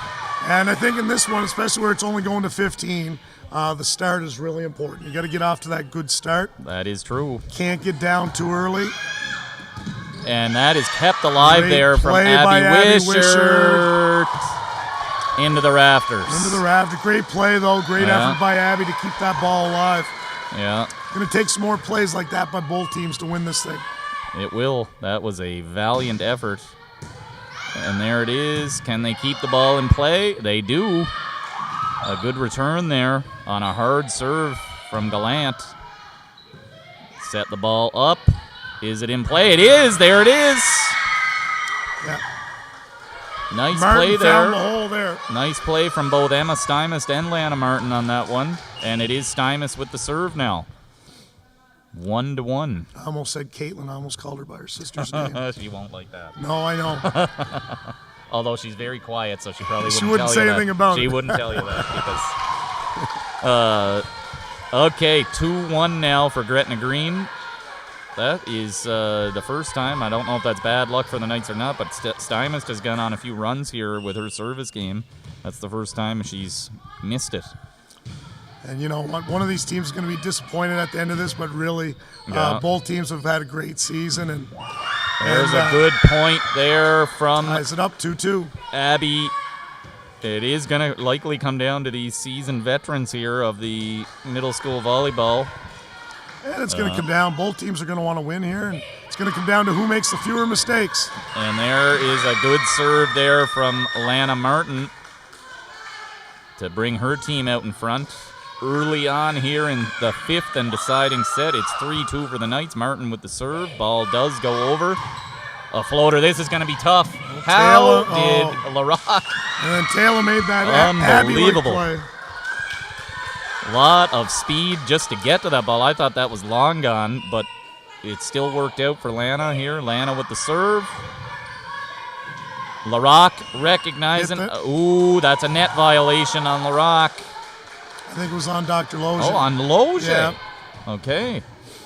And I think in this one, especially where it's only going to 15, the start is really important. You got to get off to that good start. That is true. Can't get down too early. And that is kept alive Great there from Abby Wishart into the rafters. Into the rafters. Great play, though. Great effort by Abby to keep that ball alive. Yeah. Going to take some more plays like that by both teams to win this thing. It will. That was a valiant effort. And there it is. Can they keep the ball in play? They do. A good return there on a hard serve from Gallant. Set the ball up. Is it in play? It is. There it is. Yeah. Nice Martin play there. found the hole there. Nice play from both Emma Stymist and Lana Martin on that one. And it is Stymist with the serve now. 1-1. I almost said Caitlin. I almost called her by her sister's name. She won't like that. No, I know. Although she's very quiet, so she probably wouldn't, she wouldn't tell say you that. anything about She it. wouldn't tell you that because. Okay, 2-1 now for Gretna Green. That is the first time. I don't know if that's bad luck for the Knights or not, but Stymist has gone on a few runs here with her service game. That's the first time she's missed it. And you know what? One of these teams is going to be disappointed at the end of this, but really, both teams have had a great season. And there's a good point there from ties it up 2-2. Abby. It is going to likely come down to these seasoned veterans here of the middle school volleyball. And it's going to come down. Both teams are going to want to win here, and it's going to come down to who makes the fewer mistakes. And there is a good serve there from Lana Martin to bring her team out in front. Early on here in the 5th and deciding set, it's 3-2 for the Knights. Martin with the serve. Ball does go over. A floater. This is going to be tough. Taylor, How did LaRock? And then Taylor made that Unbelievable play. Lot of speed just to get to that ball. I thought that was long gone, but it still worked out for Lana here. Lana with the serve. LaRock recognizing. Ooh, that's a net violation on LaRock. I think it was on Dr. Loge. Oh, on Loge. Yeah. Okay.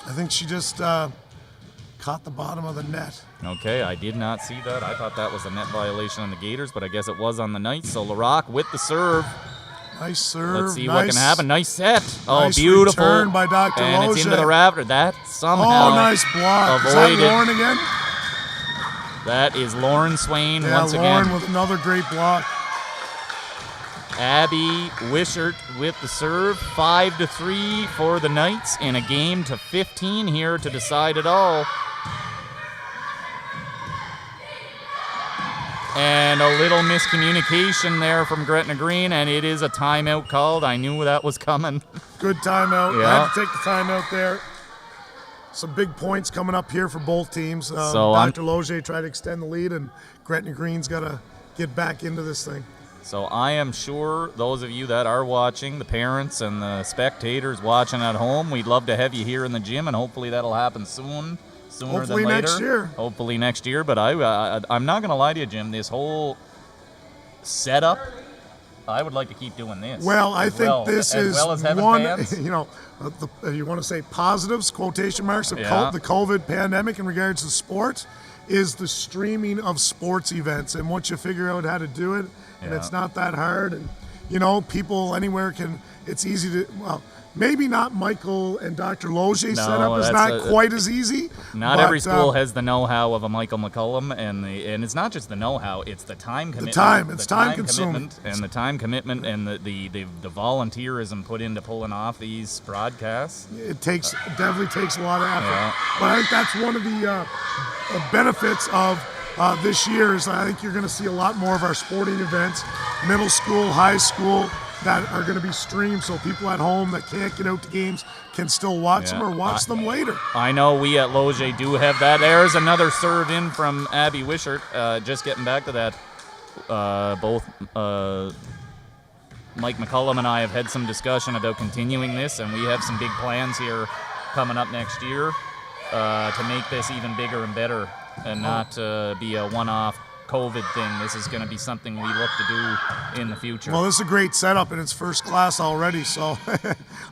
I think she just caught the bottom of the net. Okay, I did not see that. I thought that was a net violation on the Gators, but I guess it was on the Knights. So LaRock with the serve. Nice serve. Let's see what can happen. Nice set. Oh, Nice beautiful. return by Dr. And Loge. it's into the rafter. That somehow nice block. avoided. Is that Lauren again? That is Lauren Swain once Lauren again. with another great block. Abby Wishart with the serve. 5-3 for the Knights in a game to 15 here to decide it all. And a little miscommunication there from Gretna Green, and it is a timeout called. I knew that was coming. Good timeout. Yeah. I had to take the timeout there. Some big points coming up here for both teams. So Dr. Loge tried to extend the lead, and Gretna Green's got to get back into this thing. So I am sure those of you that are watching, the parents and the spectators watching at home, we'd love to have you here in the gym, and hopefully that'll happen soon. Sooner Hopefully than later. next year. Hopefully next year. But I'm not going to lie to you, Jim. This whole setup, I would like to keep doing this. Well, I think this is well as having one, fans. you know, you want to say positives, quotation marks, of Yeah. the COVID pandemic in regards to sports is the streaming of sports events. And once you figure out how to do it, and Yeah. it's not that hard, and, you know, people anywhere it's easy to, well, maybe not Michael and Dr. Loge's setup is not quite as easy. Not every school has the know-how of a Michael McCullum, and it's not just the know-how; it's the time commitment. It's time-consuming, and the time commitment, and the volunteerism put into pulling off these broadcasts. It definitely takes a lot of effort. Yeah. But I think that's one of the benefits of this year is I think you're going to see a lot more of our sporting events, middle school, high school, that are going to be streamed, so people at home that can't get out to games can still watch them or watch them later. I know we at Loge do have that. There's another serve in from Abby Wishart. Just getting back to that, both Mike McCullum and I have had some discussion about continuing this, and we have some big plans here coming up next year to make this even bigger and better and not be a one-off COVID thing. This is going to be something we look to do in the future. Well, this is a great setup, and it's first class already. So,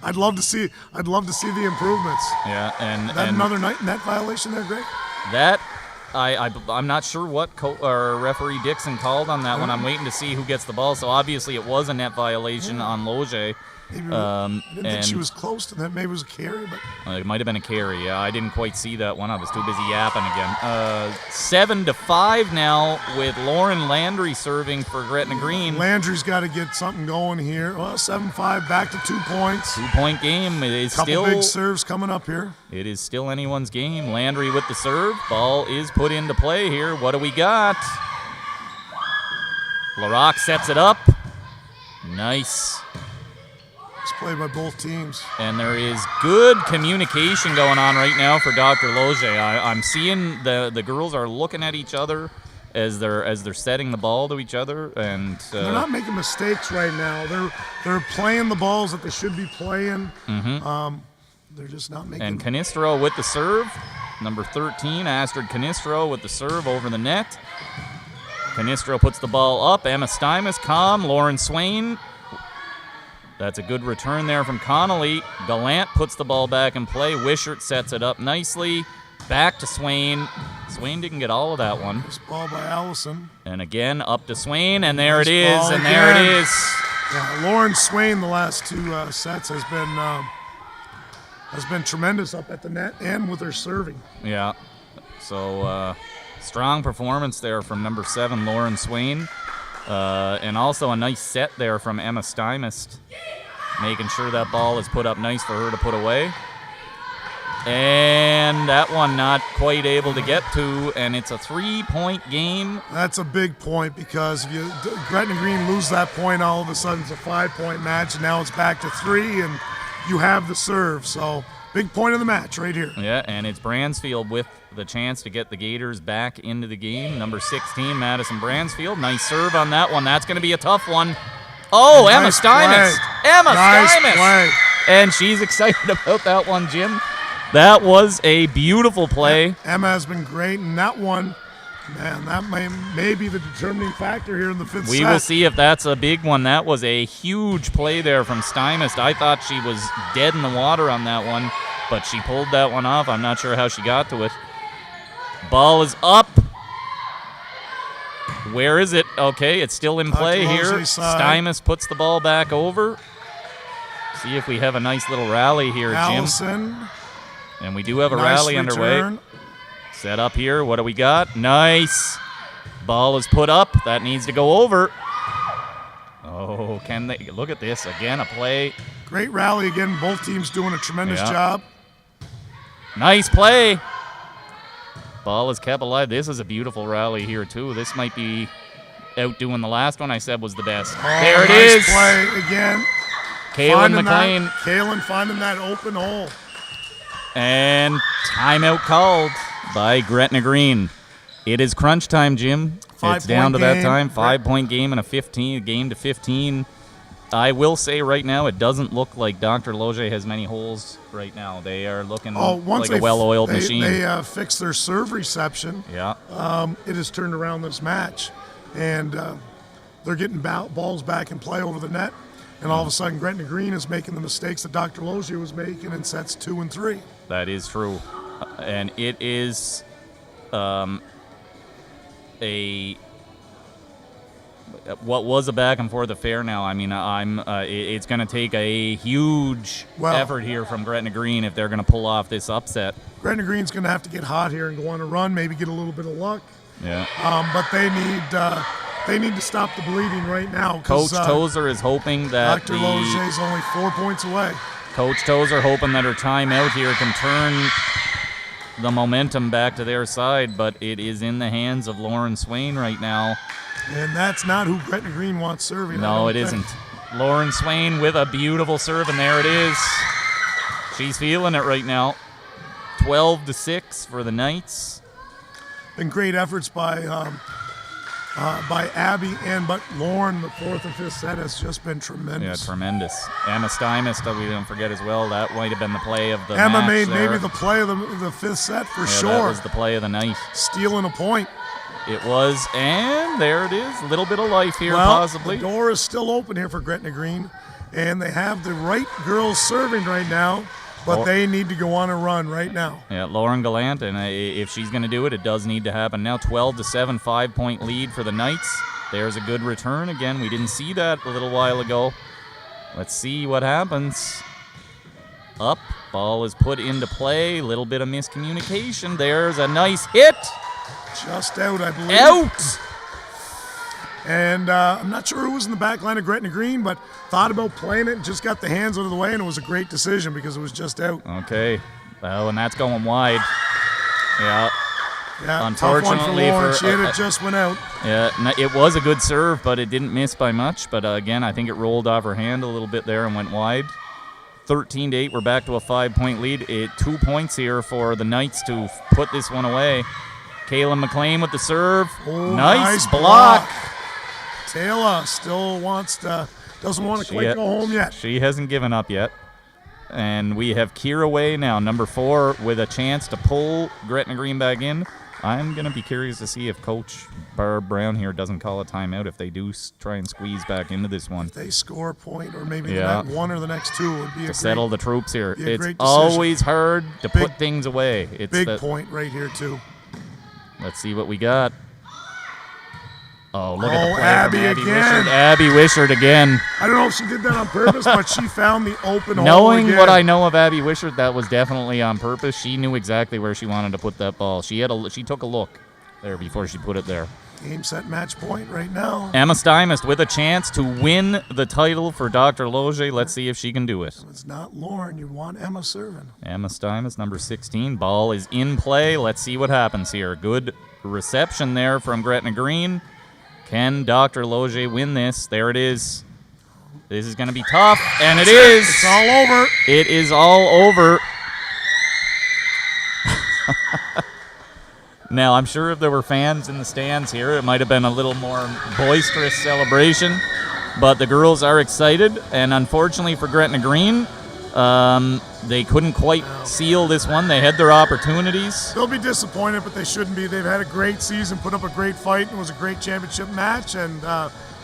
I'd love to see the improvements. Yeah, and another net violation there, Greg. That I'm not sure what referee Dixon called on that one. I'm waiting to see who gets the ball. So obviously it was a net violation on Loge. I didn't think she was close to that. Maybe it was a carry, but it might have been a carry. Yeah, I didn't quite see that one. I was too busy yapping again. 7-5 now with Lauren Landry serving for Gretna Green. Landry's got to get something going here. Well, 7-5, back to 2 points. 2-point game. It is Couple big serves coming up here. It is still anyone's game. Landry with the serve. Ball is put into play here. What do we got? LaRock sets it up. Nice. It's played by both teams. And there is good communication going on right now for Dr. Loge. I'm seeing the girls are looking at each other as they're setting the ball to each other, and they're not making mistakes right now. They're playing the balls that they should be playing. Mm-hmm. They're just not making. And Canistro with the serve. Number 13, Astrid Canistro with the serve over the net. Canistro puts the ball up. Emma Stymus, calm. Lauren Swain. That's a good return there from Connolly. Gallant puts the ball back in play. Wishart sets it up nicely. Back to Swain. Swain didn't get all of that one. Nice ball by Allison. And again, up to Swain, and there it is, and there it is. Yeah, Lauren Swain the last two sets has been tremendous up at the net and with her serving. Yeah. So strong performance there from number 7, Lauren Swain. And also a nice set there from Emma Stymus, making sure that ball is put up nice for her to put away. And that one not quite able to get to, and it's a 3-point game. That's a big point because if Gretna Green lose that point, all of a sudden it's a 5-point match, and now it's back to 3, and you have the serve. So Big point of the match right here. Yeah, and it's Bransfield with the chance to get the Gators back into the game. Number 16, Madison Bransfield. Nice serve on that one. That's going to be a tough one. Oh, Emma Steinmetz. Emma Steinmetz. And she's excited about that one, Jim. That was a beautiful play. Emma has been great, and that one, man, that may be the determining factor here in the fifth set. We will see if that's a big one. That was a huge play there from Steinmetz. I thought she was dead in the water on that one, but she pulled that one off. I'm not sure how she got to it. Ball is up. Where is it? Okay, it's still in play here. Steinmetz puts the ball back over. See if we have a nice little rally here, Allison. Jim. And we do have a rally underway. Set up here. What do we got? Nice. Ball is put up. That needs to go over. Oh, can they? Look at this. Again, a play. Great rally again. Both teams doing a tremendous job. Nice play. Ball is kept alive. This is a beautiful rally here, too. This might be outdoing the last one I said was the best. There it is. Play again. Kaylin McLean. Kaylin finding that open hole. And timeout called by Gretna Green. It is crunch time, Jim. It's down to that time. 5-point game and a game to 15. I will say right now, it doesn't look like Dr. Loge has many holes right now. They are looking like a well-oiled machine. They fixed their serve reception. Yeah. It has turned around this match, and they're getting balls back in play over the net. And all of a sudden, Gretna Green is making the mistakes that Dr. Loge was making in sets 2 and 3. That is true. And it is what was a back and forth affair now. I mean, it's going to take a huge effort here from Gretna Green if they're going to pull off this upset. Gretna Green's going to have to get hot here and go on a run, maybe get a little bit of luck. Yeah. But they need to stop the bleeding right now. Coach Tozer is hoping that Dr. Loge's only 4 points away. Coach Tozer hoping that her timeout here can turn the momentum back to their side, but it is in the hands of Lauren Swain right now. And that's not who Gretna Green wants serving. No, it isn't. Lauren Swain with a beautiful serve, and there it is. She's feeling it right now. 12-6 for the Knights. Been great efforts by Abby but Lauren. The fourth and fifth set has just been tremendous. Yeah, tremendous. Emma Steinmetz, we don't forget as well. That might have been the play of the Emma match made there. maybe the play of the fifth set for sure. That was the play of the night. Stealing a point. It was, and there it is. A little bit of life here, possibly. The door is still open here for Gretna Green, and they have the right girls serving right now, but they need to go on a run right now. Yeah, Lauren Gallant, and if she's going to do it, it does need to happen now. 12-7, 5-point lead for the Knights. There's a good return again. We didn't see that a little while ago. Let's see what happens. Up, ball is put into play. Little bit of miscommunication. There's a nice hit. Just out, I believe. Out! And I'm not sure who was in the back line of Gretna Green, but thought about playing it and just got the hands out of the way, and it was a great decision because it was just out. Okay. Well, and that's going wide. Yeah. Yeah, unfortunately tough one for Lauren. She hit it just went out. Yeah, it was a good serve, but it didn't miss by much. But again, I think it rolled off her hand a little bit there and went wide. 13-8, we're back to a 5-point lead. 2 points here for the Knights to put this one away. Kaylin McLean with the serve. Oh, nice block. Taylor still doesn't want to quite go home yet. She hasn't given up yet. And we have Kira Way now, number 4, with a chance to pull Gretna Green back in. I'm going to be curious to see if Coach Barb Brown here doesn't call a timeout if they do try and squeeze back into this one. If they score a point or maybe the next one or the next two would be to settle the troops here. It's great always hard to put things away. It's big point right here, too. Let's see what we got. Oh, look at the play Abby from Abby again. Wishart. Abby Wishart again. I don't know if she did that on purpose, but she found the open hole Knowing again. what I know of Abby Wishart, that was definitely on purpose. She knew exactly where she wanted to put that ball. She took a look there before she put it there. Game, set, match point right now. Emma Steinmetz with a chance to win the title for Dr. Loge. Let's see if she can do it. If it's not Lauren, you want Emma serving. Emma Steinmetz, number 16. Ball is in play. Let's see what happens here. Good reception there from Gretna Green. Can Dr. Loge win this? There it is. This is going to be tough, and it is. It's all over. It is all over. Now, I'm sure if there were fans in the stands here, it might have been a little more boisterous celebration, but the girls are excited, and unfortunately for Gretna Green, they couldn't quite seal this one. They had their opportunities. They'll be disappointed, but they shouldn't be. They've had a great season, put up a great fight, and it was a great championship match, and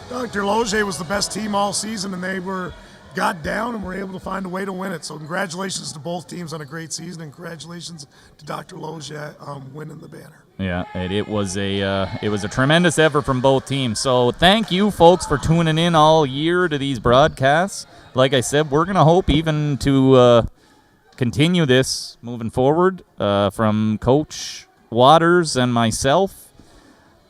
Dr. Loge was the best team all season, and they got down and were able to find a way to win it. So congratulations to both teams on a great season, and congratulations to Dr. Loge winning the banner. Yeah, it was a tremendous effort from both teams. So thank you, folks, for tuning in all year to these broadcasts. Like I said, we're going to hope even to continue this moving forward from Coach Waters and myself,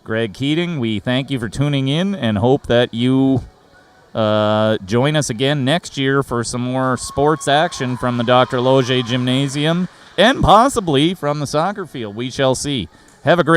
Greg Keating. We thank you for tuning in and hope that you join us again next year for some more sports action from the Dr. Loge Gymnasium and possibly from the soccer field. We shall see. Have a great